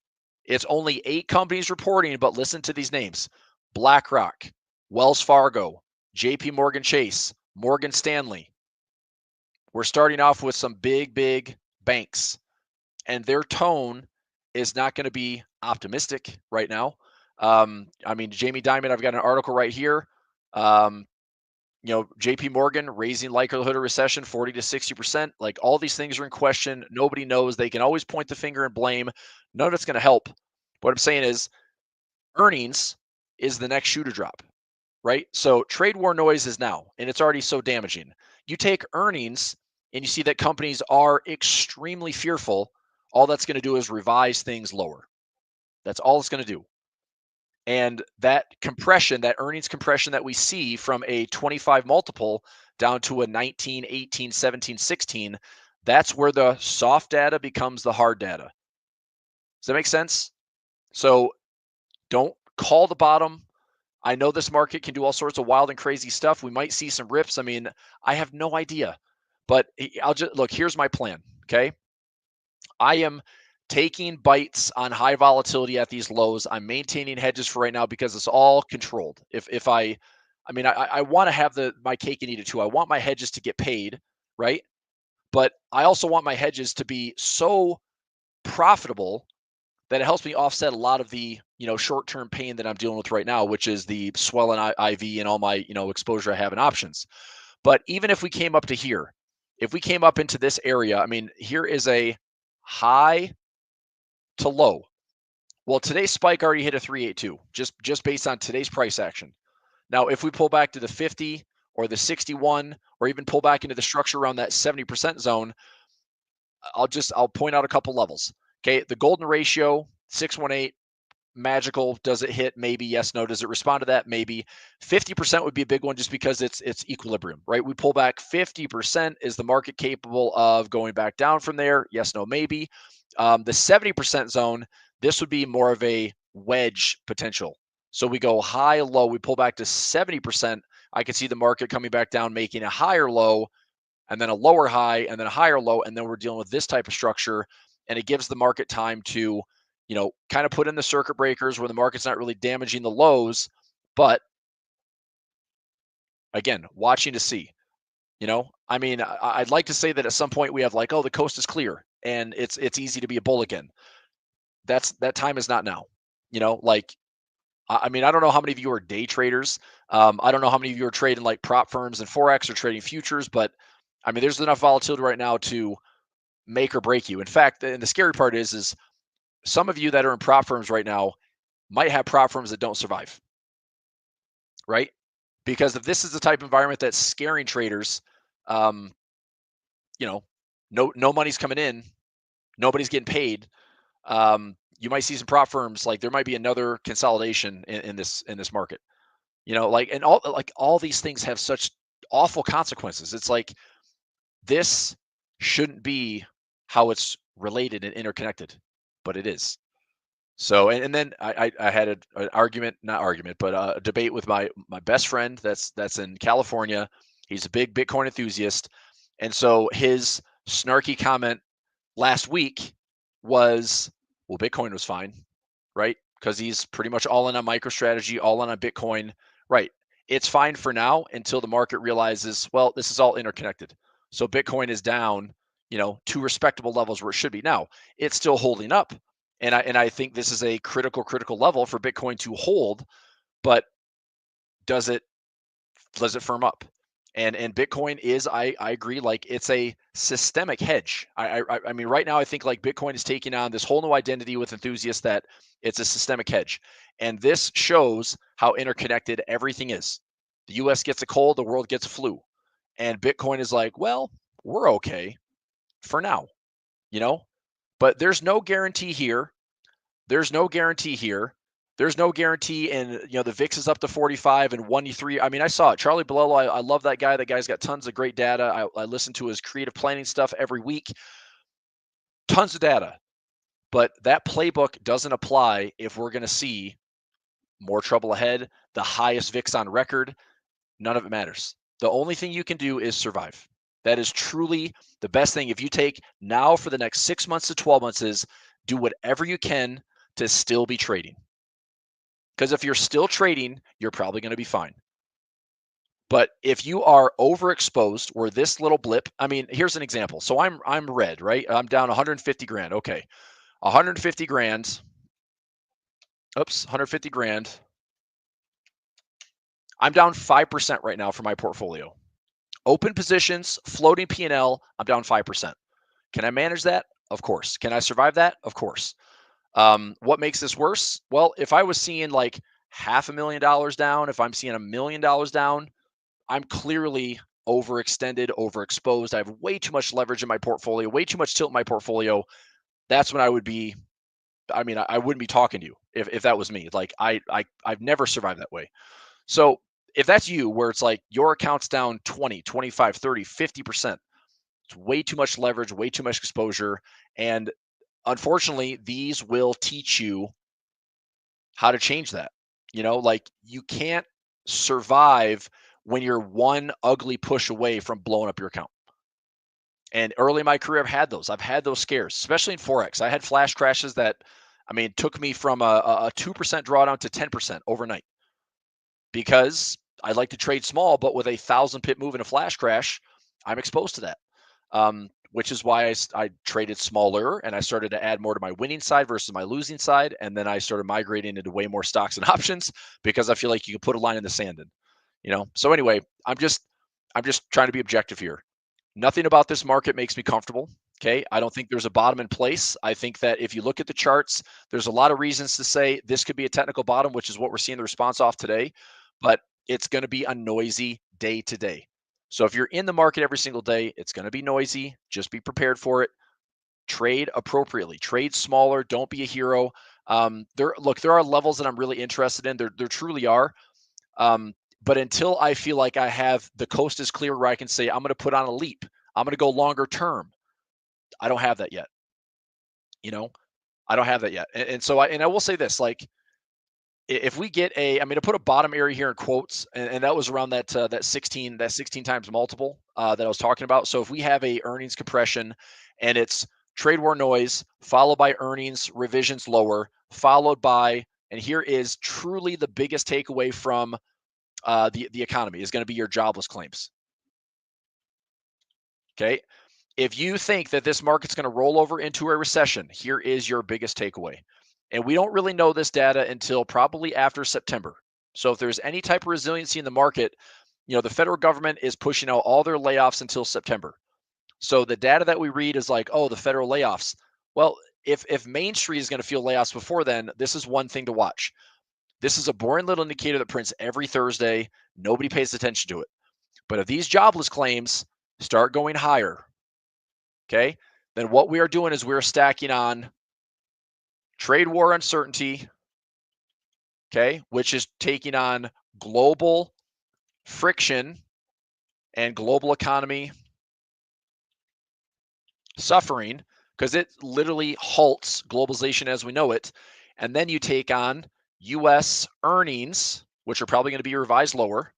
it's only 8 companies reporting, but listen to these names: BlackRock, Wells Fargo, JP Morgan Chase, Morgan Stanley. We're starting off with some big banks, and their tone is not going to be optimistic right now. Jamie Dimon, I've got an article right here. JP Morgan raising likelihood of recession 40 to 60%. Like, all these things are in question. Nobody knows. They can always point the finger and blame. None of it's going to help. What I'm saying is earnings is the next shoe to drop, right? So trade war noise is now, and it's already so damaging. You take earnings and you see that companies are extremely fearful. All that's going to do is revise things lower. That's all it's going to do. And that compression, that earnings compression that we see from a 25 multiple down to a 19, 18, 17, 16, that's where the soft data becomes the hard data. Does that make sense? So don't call the bottom. I know this market can do all sorts of wild and crazy stuff. We might see some rips. I have no idea. But look, here's my plan, okay? I am taking bites on high volatility at these lows. I'm maintaining hedges for right now because it's all controlled. I want to have my cake and eat it too. I want my hedges to get paid, right? But I also want my hedges to be so profitable that it helps me offset a lot of the short-term pain that I'm dealing with right now, which is the swelling IV and all my exposure I have in options. But even if we came up to here, if we came up into this area, here is a high to low. Well, today's spike already hit a 382, just based on today's price action. Now, if we pull back to the 50 or the 61, or even pull back into the structure around that 70% zone, I'll point out a couple levels. Okay, the golden ratio, 618, magical. Does it hit? Maybe. Yes, no. Does it respond to that? Maybe. 50% would be a big one just because it's equilibrium, right? We pull back 50%. Is the market capable of going back down from there? Yes, no, maybe. The 70% zone, this would be more of a wedge potential. So we go high, low, we pull back to 70%. I could see the market coming back down, making a higher low, and then a lower high, and then a higher low, and then we're dealing with this type of structure, and it gives the market time to kind of put in the circuit breakers where the market's not really damaging the lows, but again, watching to see. I'd like to say that at some point we have like, oh, the coast is clear and it's easy to be a bull again. That time is not now. I don't know how many of you are day traders. I don't know how many of you are trading like prop firms and Forex or trading futures, but there's enough volatility right now to make or break you. In fact, and the scary part is some of you that are in prop firms right now might have prop firms that don't survive, right? Because if this is the type of environment that's scaring traders, no money's coming in, nobody's getting paid. You might see some prop firms, like there might be another consolidation in this market, and all these things have such awful consequences. It's like, this shouldn't be how it's related and interconnected, but it is. So, and then I had an a debate with my best friend that's in California. He's a big Bitcoin enthusiast. And so his snarky comment last week was, well, Bitcoin was fine, right? Because he's pretty much all in on MicroStrategy, all in on Bitcoin, right? It's fine for now until the market realizes, well, this is all interconnected. So Bitcoin is down, to respectable levels where it should be. Now, it's still holding up. And I think this is a critical level for Bitcoin to hold, but does it firm up? And Bitcoin is, I agree, like it's a systemic hedge. I mean, right now I think like Bitcoin is taking on this whole new identity with enthusiasts that it's a systemic hedge. And this shows how interconnected everything is. The US gets a cold, the world gets a flu. And Bitcoin is like, well, we're okay for now, but there's no guarantee here. There's no guarantee here. There's no guarantee, and the VIX is up to 45 and 1E3. I mean, I saw it. Charlie Bilello, I love that guy. That guy's got tons of great data. I listen to his creative planning stuff every week. Tons of data. But that playbook doesn't apply if we're going to see more trouble ahead, the highest VIX on record. None of it matters. The only thing you can do is survive. That is truly the best thing. If you take now for the next 6 months to 12 months is do whatever you can to still be trading. Because if you're still trading, you're probably going to be fine. But if you are overexposed or this little blip, I mean, here's an example. So I'm red, right? I'm down 150 grand. Okay. 150 grand. Oops, 150 grand. I'm down 5% right now for my portfolio. Open positions, floating P&L, I'm down 5%. Can I manage that? Of course. Can I survive that? Of course. What makes this worse? Well, if I was seeing like $500,000 down, if I'm seeing $1 million down, I'm clearly overextended, overexposed. I have way too much leverage in my portfolio, way too much tilt in my portfolio. That's when I wouldn't be talking to you if that was me. Like I've never survived that way. So if that's you, where it's like your account's down 20, 25, 30, 50%, it's way too much leverage, way too much exposure. And unfortunately, these will teach you how to change that. Like you can't survive when you're one ugly push away from blowing up your account. And early in my career, I've had those scares, especially in Forex. I had flash crashes that, took me from a 2% drawdown to 10% overnight because I like to trade small, but with a 1,000 pip move in a flash crash, I'm exposed to that. Which is why I traded smaller and I started to add more to my winning side versus my losing side. And then I started migrating into way more stocks and options because I feel like you can put a line in the sand in, So anyway, I'm just trying to be objective here. Nothing about this market makes me comfortable. Okay. I don't think there's a bottom in place. I think that if you look at the charts, there's a lot of reasons to say this could be a technical bottom, which is what we're seeing the response off today, but it's going to be a noisy day to day. So if you're in the market every single day, it's going to be noisy. Just be prepared for it. Trade appropriately. Trade smaller. Don't be a hero. There are levels that I'm really interested in. There truly are. But until I feel like I have the coast is clear where I can say I'm going to put on a leap, I'm going to go longer term. I don't have that yet. I don't have that yet. And so I will say this, like, if we get I'm going to put a bottom area here in quotes, and that was around that 16 times multiple that I was talking about. So if we have a earnings compression and it's trade war noise followed by earnings revisions lower, followed by, and here is truly the biggest takeaway from the economy is going to be your jobless claims. Okay. If you think that this market's going to roll over into a recession, here is your biggest takeaway. And we don't really know this data until probably after September. So if there's any type of resiliency in the market, the federal government is pushing out all their layoffs until September. So the data that we read is like, oh, the federal layoffs. Well, if Main Street is going to feel layoffs before then, this is one thing to watch. This is a boring little indicator that prints every Thursday. Nobody pays attention to it. But if these jobless claims start going higher, okay, then what we are doing is we're stacking on trade war uncertainty, okay, which is taking on global friction and global economy suffering because it literally halts globalization as we know it. And then you take on US earnings, which are probably going to be revised lower,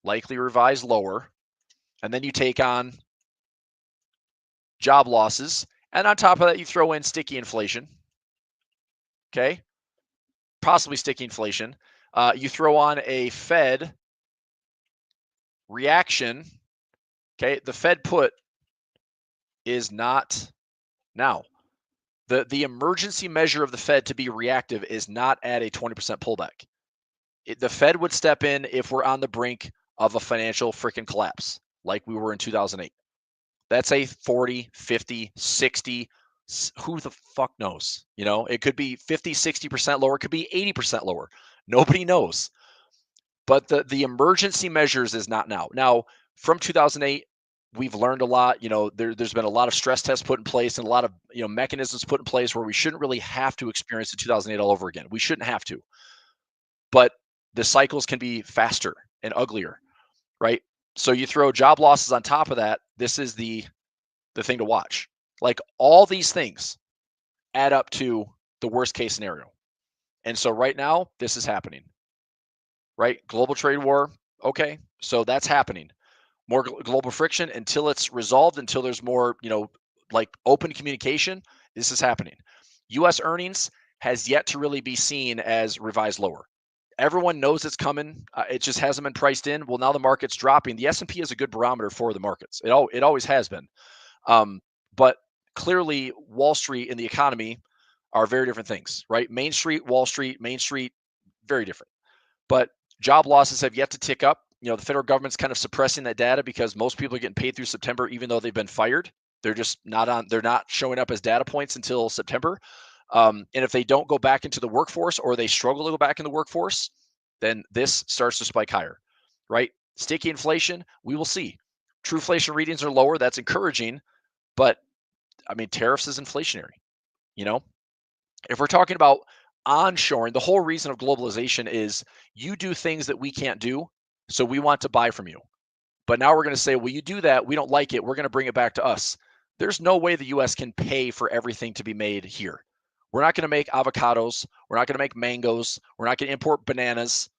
likely revised lower. And then you take on job losses. And on top of that, you throw in sticky inflation. Okay. Possibly sticky inflation. You throw on a Fed reaction. Okay, the Fed put is not now. The emergency measure of the Fed to be reactive is not at a 20% pullback. The Fed would step in if we're on the brink of a financial freaking collapse like we were in 2008. That's a 40, 50, 60, who the fuck knows? You know, it could be 50, 60% lower, it could be 80% lower. Nobody knows. But the emergency measures is not now. Now, from 2008, we've learned a lot. You know, there's been a lot of stress tests put in place and a lot of, you know, mechanisms put in place where we shouldn't really have to experience the 2008 all over again. We shouldn't have to. But the cycles can be faster and uglier, right? So you throw job losses on top of that. This is the thing to watch. Like, all these things add up to the worst case scenario. And so right now, this is happening, right? Global trade war. Okay. So that's happening. More global friction until it's resolved, until there's more, you know, like open communication. This is happening. US earnings has yet to really be seen as revised lower. Everyone knows it's coming. It just hasn't been priced in. Well, now the market's dropping. The S&P is a good barometer for the markets. It always has been. But clearly, Wall Street and the economy are very different things, right? Main Street, Wall Street, Main Street, very different. But job losses have yet to tick up. You know, the federal government's kind of suppressing that data because most people are getting paid through September, even though they've been fired. They're just not on. They're not showing up as data points until September. And if they don't go back into the workforce, or they struggle to go back in the workforce, then this starts to spike higher, right? Sticky inflation, we will see. True inflation readings are lower. That's encouraging. But I mean, tariffs is inflationary. You know, if we're talking about onshoring, the whole reason of globalization is you do things that we can't do, so we want to buy from you. But now we're going to say, well, you do that, we don't like it, we're going to bring it back to us. There's no way the US can pay for everything to be made here. We're not going to make avocados, we're not going to make mangoes, we're not going to import bananas.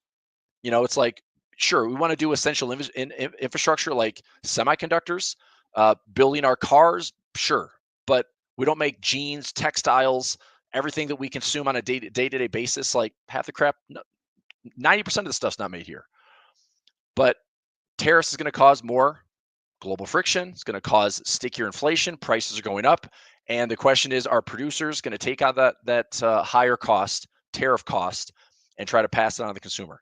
You know, it's like, sure, we want to do essential infrastructure like semiconductors, building our cars, sure, but we don't make jeans, textiles, everything that we consume on a day-to-day basis. Like, half the crap, 90% of the stuff's not made here. But tariffs is going to cause more global friction. It's going to cause stickier inflation. Prices are going up. And the question is, are producers going to take out that higher cost, tariff cost, and try to pass it on to the consumer?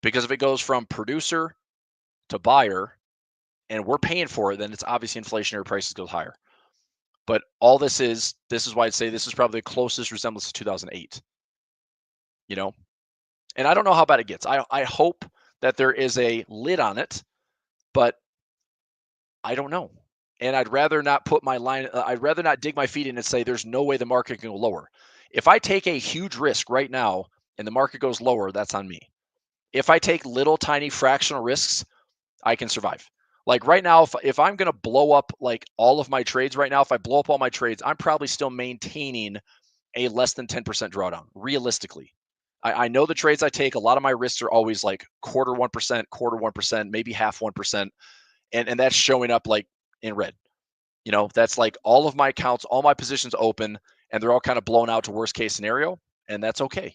Because if it goes from producer to buyer and we're paying for it, then it's obviously inflationary, prices go higher. But all this is why I'd say this is probably the closest resemblance to 2008. You know, and I don't know how bad it gets. I hope that there is a lid on it, but I don't know. And I'd rather not put my line. I'd rather not dig my feet in and say there's no way the market can go lower. If I take a huge risk right now and the market goes lower, that's on me. If I take little tiny fractional risks, I can survive. Like right now, if I'm going to blow up like all of my trades right now, if I blow up all my trades, I'm probably still maintaining a less than 10% drawdown, realistically. I know the trades I take, a lot of my risks are always like quarter 1%, maybe half 1%. And that's showing up like in red. You know, that's like all of my accounts, all my positions open, and they're all kind of blown out to worst case scenario. And that's okay.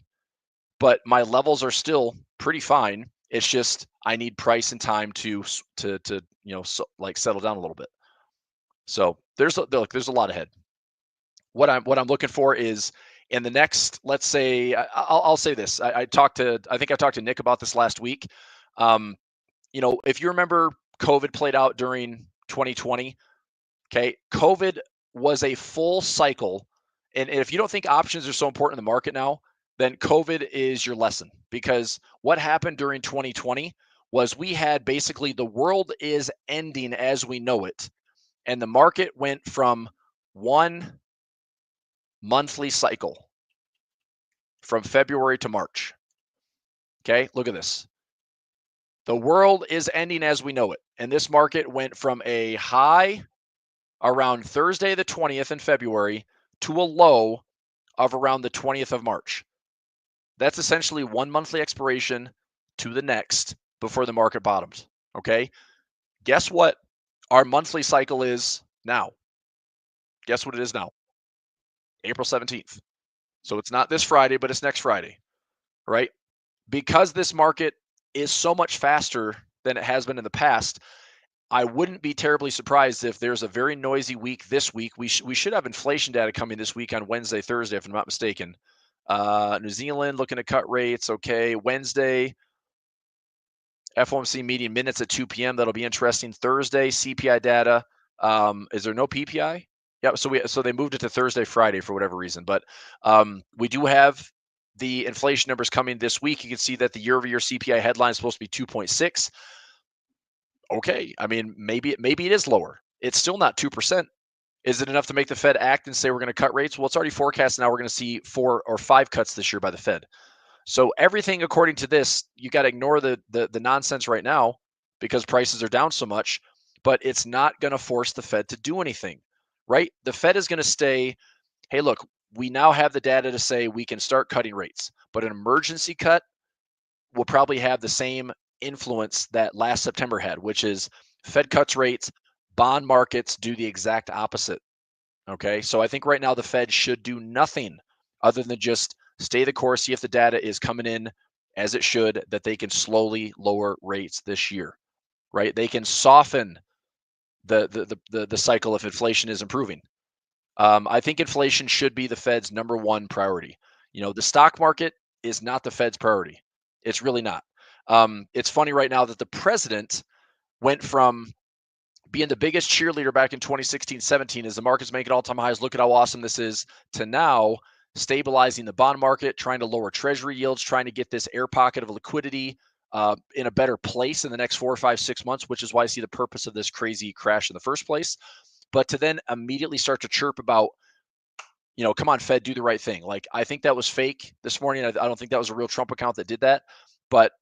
But my levels are still pretty fine. It's just I need price and time to you know, like settle down a little bit. So there's a lot ahead. What I'm looking for is in the next, let's say, I'll say this. I think I talked to Nick about this last week. You know, if you remember, COVID played out during 2020. Okay, COVID was a full cycle, and if you don't think options are so important in the market now, then COVID is your lesson. Because what happened during 2020 was we had basically the world is ending as we know it, and the market went from one monthly cycle from February to March. Okay, look at this. The world is ending as we know it, and this market went from a high around Thursday the 20th in February to a low of around the 20th of March. That's essentially one monthly expiration to the next before the market bottomed. Okay. Guess what our monthly cycle is now? Guess what it is now? April 17th. So it's not this Friday, but it's next Friday, right? because this market is so much faster than it has been in the past, I wouldn't be terribly surprised if there's a very noisy week this week. We should have inflation data coming this week on Wednesday, Thursday, if I'm not mistaken. New Zealand looking to cut rates. Okay, Wednesday, FOMC meeting minutes at 2 p.m. That'll be interesting. Thursday, CPI data. Is there no PPI? Yeah, so they moved it to Thursday, Friday for whatever reason. But we do have the inflation numbers coming this week. You can see that the year-over-year CPI headline is supposed to be 2.6. Okay, I mean maybe it is lower. It's still not 2%. Is it enough to make the Fed act and say we're going to cut rates? Well, it's already forecast now we're going to see 4 or 5 cuts this year by the Fed. So everything according to this, you got to ignore the nonsense right now because prices are down so much, but it's not going to force the Fed to do anything, right? The Fed is going to stay, hey, look, we now have the data to say we can start cutting rates, but an emergency cut will probably have the same influence that last September had, which is Fed cuts rates, bond markets do the exact opposite. Okay, so I think right now the Fed should do nothing other than just stay the course, see if the data is coming in as it should, that they can slowly lower rates this year, right? They can soften the cycle if inflation is improving. I think inflation should be the Fed's number one priority. The stock market is not the Fed's priority. It's really not. It's funny right now that the president went from being the biggest cheerleader back in 2016-17 as the market's making all-time highs, look at how awesome this is, to now stabilizing the bond market, trying to lower treasury yields, trying to get this air pocket of liquidity in a better place in the next 4 or 5, 6 months, which is why I see the purpose of this crazy crash in the first place. But to then immediately start to chirp about, come on, Fed, do the right thing. Like, I think that was fake this morning. I don't think that was a real Trump account that did that. But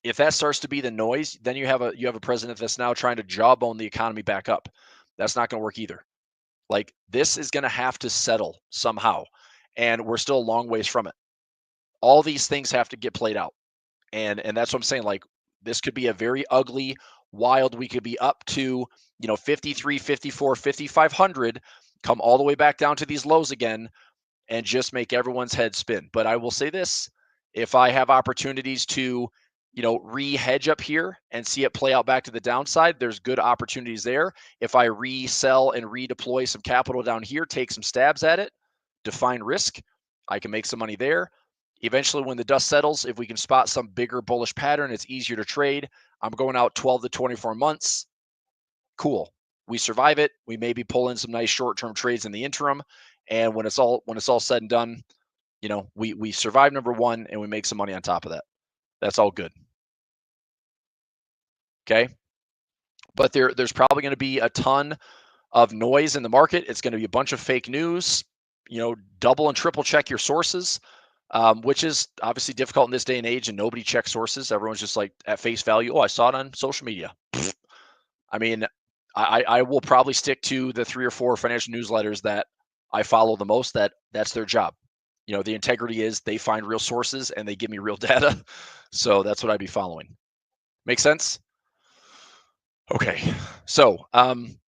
if that starts to be the noise, then you have a president that's now trying to jawbone the economy back up. That's not going to work either. Like, this is going to have to settle somehow, and we're still a long ways from it. All these things have to get played out, and that's what I'm saying. Like, this could be a very ugly, wild. We could be up to 53, 54, 5,500, come all the way back down to these lows again, and just make everyone's head spin. But I will say this: if I have opportunities to re-hedge up here and see it play out back to the downside, there's good opportunities there. If I resell and redeploy some capital down here, take some stabs at it, define risk, I can make some money there. Eventually, when the dust settles, if we can spot some bigger bullish pattern, it's easier to trade. I'm going out 12 to 24 months. Cool. We survive it. We maybe pull in some nice short-term trades in the interim. And when it's all said and done, we survive number one and we make some money on top of that. That's all good. Okay. But there's probably going to be a ton of noise in the market. It's going to be a bunch of fake news, double and triple check your sources, which is obviously difficult in this day and age, and nobody checks sources. Everyone's just like at face value. Oh, I saw it on social media. I mean, I will probably stick to the 3 or 4 financial newsletters that I follow the most. That's their job. The integrity is they find real sources and they give me real data. So that's what I'd be following. Make sense? Okay. So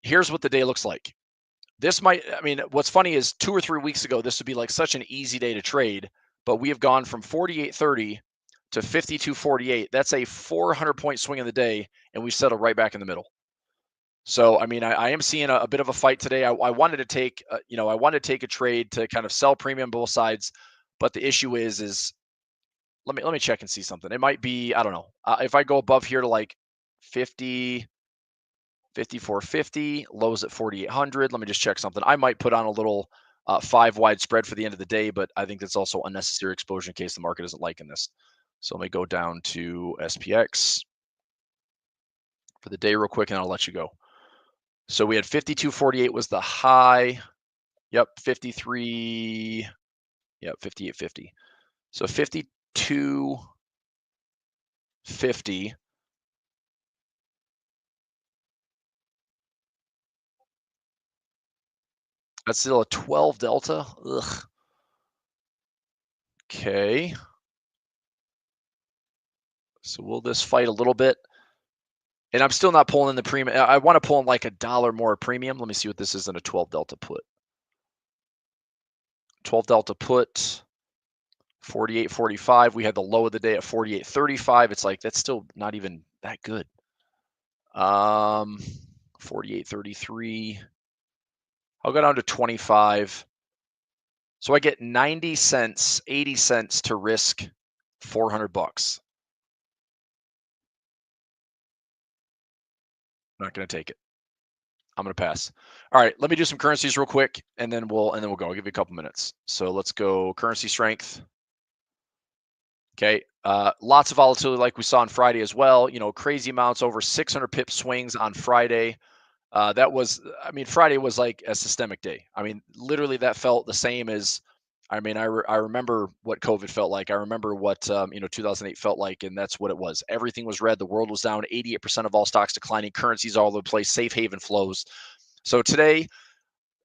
here's what the day looks like. What's funny is 2 or 3 weeks ago, this would be like such an easy day to trade, but we have gone from 48.30 to 52.48. That's a 400-point swing in the day, and we settled right back in the middle. So, I am seeing a bit of a fight today. I wanted to take, a trade to kind of sell premium both sides, but the issue is let me check and see something. It might be, I don't know, if I go above here to like 50, 54.50, lows at 4,800. Let me just check something. I might put on a little 5 wide spread for the end of the day, but I think that's also unnecessary exposure in case the market isn't liking this. So let me go down to SPX for the day real quick, and I'll let you go. So we had 52.48 was the high. Yep, 53. Yep, 58.50. So 52.50. That's still a 12 delta. Ugh. Okay. So will this fight a little bit? And I'm still not pulling in the premium. I want to pull in like $1 more premium. Let me see what this is in a 12 delta put. 12 delta put 48.45. We had the low of the day at 48.35. It's like that's still not even that good. 48.33. I'll go down to 25. So I get 90 cents, 80 cents to risk $400. I'm not going to take it. I'm going to pass. All right, let me do some currencies real quick, and then we'll go. I'll give you a couple minutes. So let's go currency strength. Okay, lots of volatility like we saw on Friday as well. Crazy amounts, over 600 pip swings on Friday. Friday was like a systemic day. Literally that felt the same as, I remember what COVID felt like. I remember what 2008 felt like, and that's what it was. Everything was red. The world was down. 88% of all stocks declining. Currencies all over the place. Safe haven flows. So today,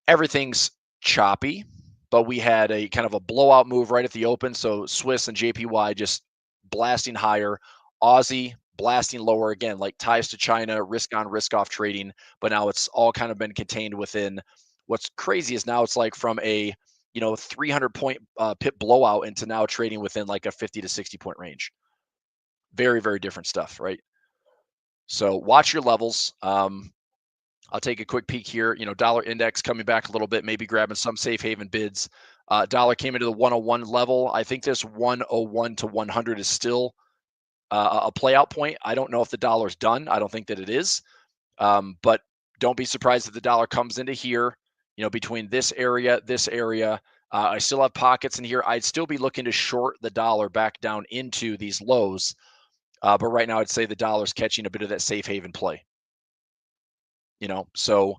everything's choppy, but we had a kind of a blowout move right at the open. So Swiss and JPY just blasting higher. Aussie blasting lower again, like ties to China, risk on, risk off trading. But now it's all kind of been contained within. What's crazy is now it's like from a 300 point pip blowout into now trading within like a 50 to 60 point range. Very, very different stuff, right? So watch your levels. I'll take a quick peek here. Dollar index coming back a little bit, maybe grabbing some safe haven bids. Dollar came into the 101 level. I think this 101 to 100 is still a play out point. I don't know if the dollar's done. I don't think that it is. But don't be surprised if the dollar comes into here, between this area. I still have pockets in here. I'd still be looking to short the dollar back down into these lows. But right now I'd say the dollar's catching a bit of that safe haven play. So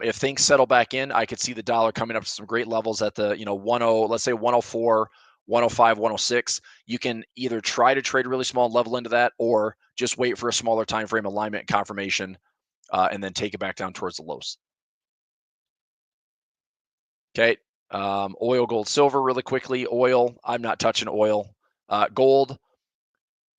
if things settle back in, I could see the dollar coming up to some great levels at the 10, let's say 104, 105, 106. You can either try to trade really small and level into that, or just wait for a smaller time frame alignment confirmation, and then take it back down towards the lows. Okay. Oil, gold, silver really quickly. Oil, I'm not touching oil. Gold,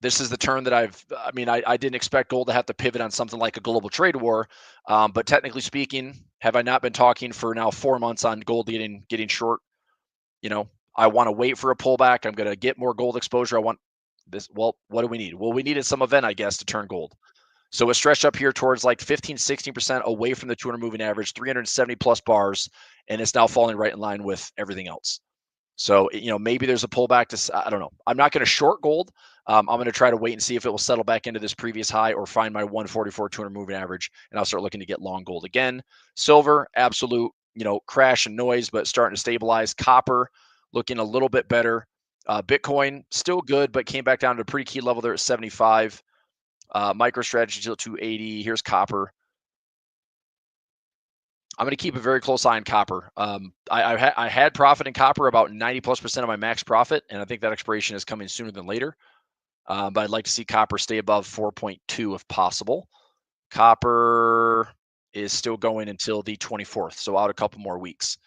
this is the turn that I didn't expect gold to have to pivot on something like a global trade war. But technically speaking, have I not been talking for now 4 months on gold getting short? I want to wait for a pullback. I'm going to get more gold exposure. I want this. Well, what do we need? Well, we needed some event, I guess, to turn gold. So it's stretched up here towards like 15, 16% away from the 200 moving average, 370 plus bars, and it's now falling right in line with everything else. So, maybe there's a pullback to, I don't know. I'm not going to short gold. I'm going to try to wait and see if it will settle back into this previous high or find my 144 200 moving average, and I'll start looking to get long gold again. Silver, absolute, crash and noise, but starting to stabilize. Copper, looking a little bit better. Bitcoin, still good, but came back down to a pretty key level there at 75. MicroStrategy till 280. Here's copper. I'm going to keep a very close eye on copper. I had profit in copper, about 90+% of my max profit, and I think that expiration is coming sooner than later. But I'd like to see copper stay above 4.2 if possible. Copper is still going until the 24th, so out a couple more weeks.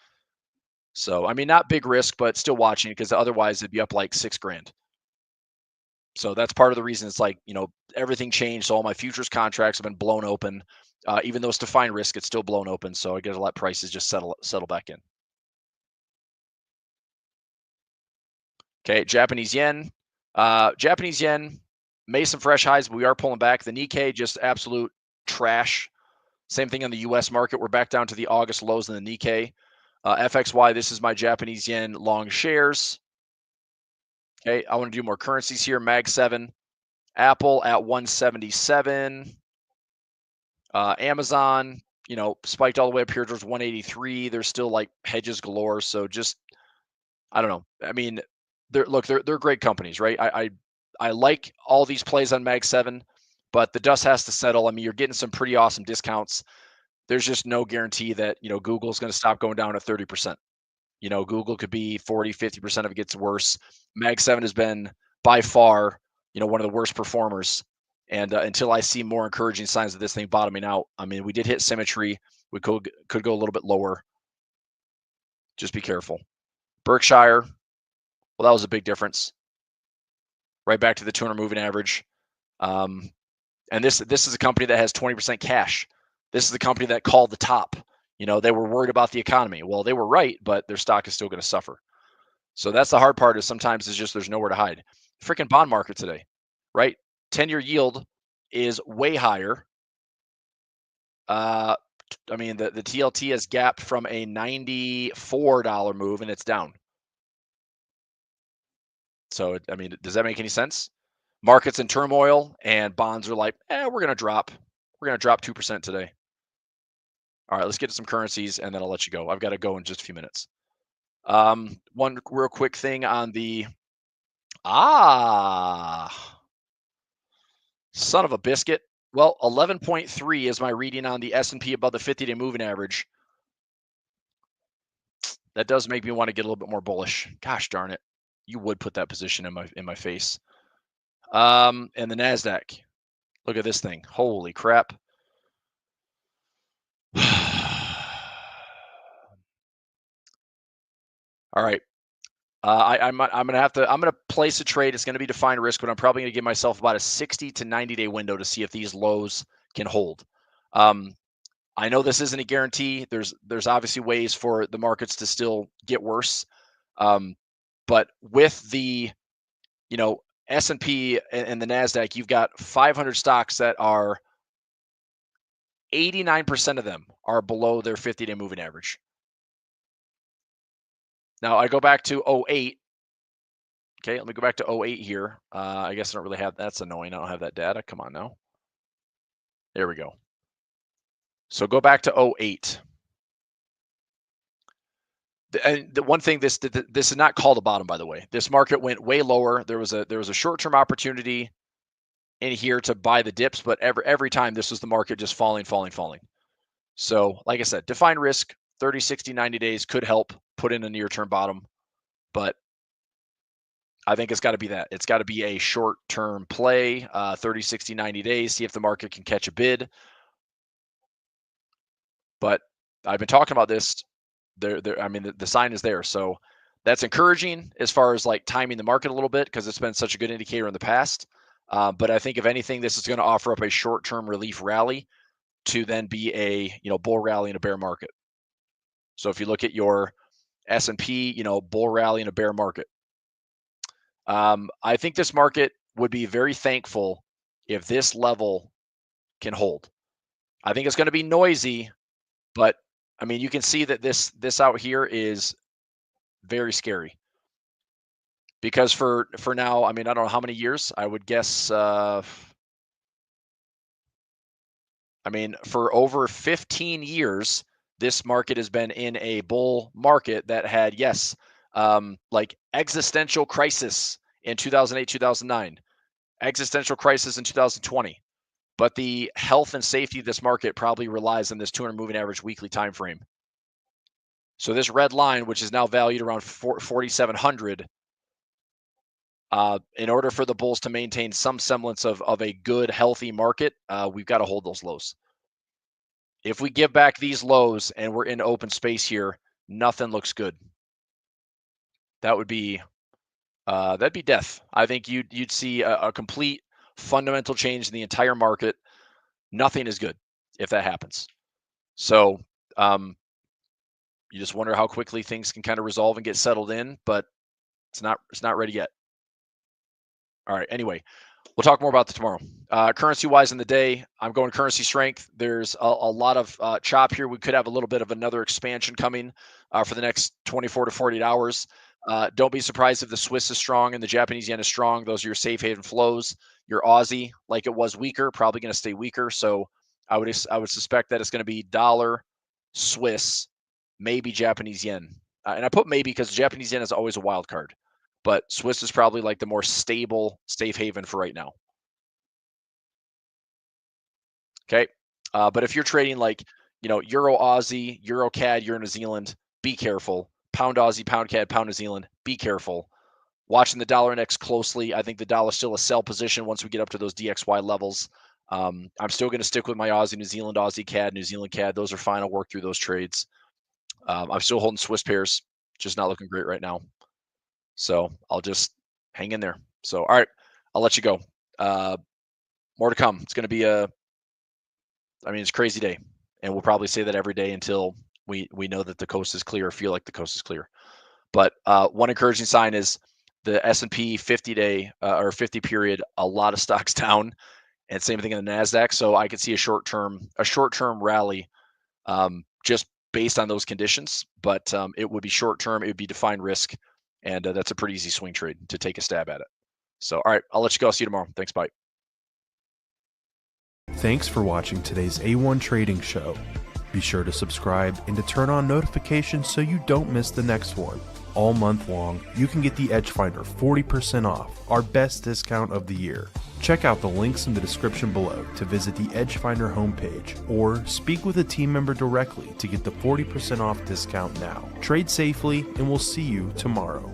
So, not big risk, but still watching, because otherwise it'd be up like $6,000. So that's part of the reason it's like, everything changed. So all my futures contracts have been blown open. Even though it's defined risk, it's still blown open. So I got to let prices just settle back in. Okay, Japanese yen. Japanese yen made some fresh highs, but we are pulling back. The Nikkei, just absolute trash. Same thing on the U.S. market. We're back down to the August lows in the Nikkei. FXY, this is my Japanese yen long shares. Okay, I want to do more currencies here. Mag 7. Apple at 177. Amazon, spiked all the way up here towards 183. There's still like hedges galore. So just, I don't know. They're great companies, right? I like all these plays on Mag 7, but the dust has to settle. You're getting some pretty awesome discounts. There's just no guarantee that, Google's going to stop going down at 30%. Google could be 40, 50% if it gets worse. Mag 7 has been by far, one of the worst performers. And until I see more encouraging signs of this thing bottoming out, we did hit symmetry. We could go a little bit lower. Just be careful. Berkshire, well, that was a big difference. Right back to the 200 moving average. And this is a company that has 20% cash. This is the company that called the top. They were worried about the economy. Well, they were right, but their stock is still going to suffer. So that's the hard part, is sometimes it's just there's nowhere to hide. Freaking bond market today, right? 10-year yield is way higher. I mean, the TLT has gapped from a $94 move and it's down. So, I mean, does that make any sense? Market's in turmoil and bonds are like, we're going to drop. We're going to drop 2% today. All right, let's get to some currencies and then I'll let you go. I've got to go in just a few minutes. One real quick thing on the son of a biscuit. Well, 11.3 is my reading on the S&P above the 50-day moving average. That does make me want to get a little bit more bullish. Gosh darn it. You would put that position in my face. And the NASDAQ. Look at this thing. Holy crap. All right. I'm gonna place a trade. It's gonna be defined risk, but I'm probably gonna give myself about a 60 to 90-day window to see if these lows can hold. I know this isn't a guarantee. There's obviously ways for the markets to still get worse. But with the S&P and the NASDAQ, you've got 500 stocks that are 89% of them are below their 50-day moving average. Now I go back to 08. Okay, let me go back to 08 here. I guess I don't really have, that's annoying. I don't have that data. Come on now. There we go. So go back to 08. And the one thing, this is not called a bottom, by the way. This market went way lower. There was a short-term opportunity in here to buy the dips, but every time this was the market just falling. So like I said, define risk, 30, 60, 90 days could help put in a near-term bottom, but I think it's got to be that. It's got to be a short-term play, 30, 60, 90 days, see if the market can catch a bid. But I've been talking about this. I mean, the sign is there. So that's encouraging as far as like timing the market a little bit, because it's been such a good indicator in the past. But I think if anything, this is going to offer up a short-term relief rally to then be a bull rally in a bear market. So if you look at your S&P, bull rally in a bear market, I think this market would be very thankful if this level can hold. I think it's going to be noisy, but I mean, you can see that this out here is very scary, because for now, I mean, I don't know how many years. I would guess, I mean, for over 15 years, this market has been in a bull market that had, yes, like existential crisis in 2008, 2009, existential crisis in 2020. But the health and safety of this market probably relies on this 200 moving average weekly time frame. So this red line, which is now valued around 4,700, in order for the bulls to maintain some semblance of a good, healthy market, we've got to hold those lows. If we give back these lows and we're in open space here, nothing looks good. That would be that'd be death. I think you'd see a complete fundamental change in the entire market. Nothing is good if that happens. So you just wonder how quickly things can kind of resolve and get settled in, but it's not ready yet. All right. Anyway, we'll talk more about that tomorrow. Currency wise in the day, I'm going currency strength. There's a lot of chop here. We could have a little bit of another expansion coming for the next 24 to 48 hours. Don't be surprised if the Swiss is strong and the Japanese yen is strong. Those are your safe haven flows. Your Aussie, like it was weaker, probably going to stay weaker. So I would suspect that it's going to be dollar, Swiss, maybe Japanese yen. And I put maybe because Japanese yen is always a wild card. But Swiss is probably like the more stable safe haven for right now. Okay. But if you're trading like, Euro Aussie, Euro CAD, Euro New Zealand, be careful. Pound Aussie, Pound CAD, Pound New Zealand, be careful. Watching the dollar index closely. I think the dollar is still a sell position once we get up to those DXY levels. I'm still going to stick with my Aussie, New Zealand, Aussie CAD, New Zealand CAD. Those are fine. I'll work through those trades. I'm still holding Swiss pairs, just not looking great right now. So I'll just hang in there. So, all right, I'll let you go. More to come. It's going to be it's a crazy day. And we'll probably say that every day until we know that the coast is clear or feel like the coast is clear. But one encouraging sign is the S&P 50-day or 50 period. A lot of stocks down, and same thing in the Nasdaq. So I could see a short-term rally, just based on those conditions. But it would be short-term. It would be defined risk, and that's a pretty easy swing trade to take a stab at it. So, all right, I'll let you go. See you tomorrow. Thanks. Bye. Thanks for watching today's A1 Trading Show. Be sure to subscribe and to turn on notifications so you don't miss the next one. All month long, you can get the Edge Finder 40% off, our best discount of the year. Check out the links in the description below to visit the Edge Finder homepage, or speak with a team member directly to get the 40% off discount now. Trade safely, and we'll see you tomorrow.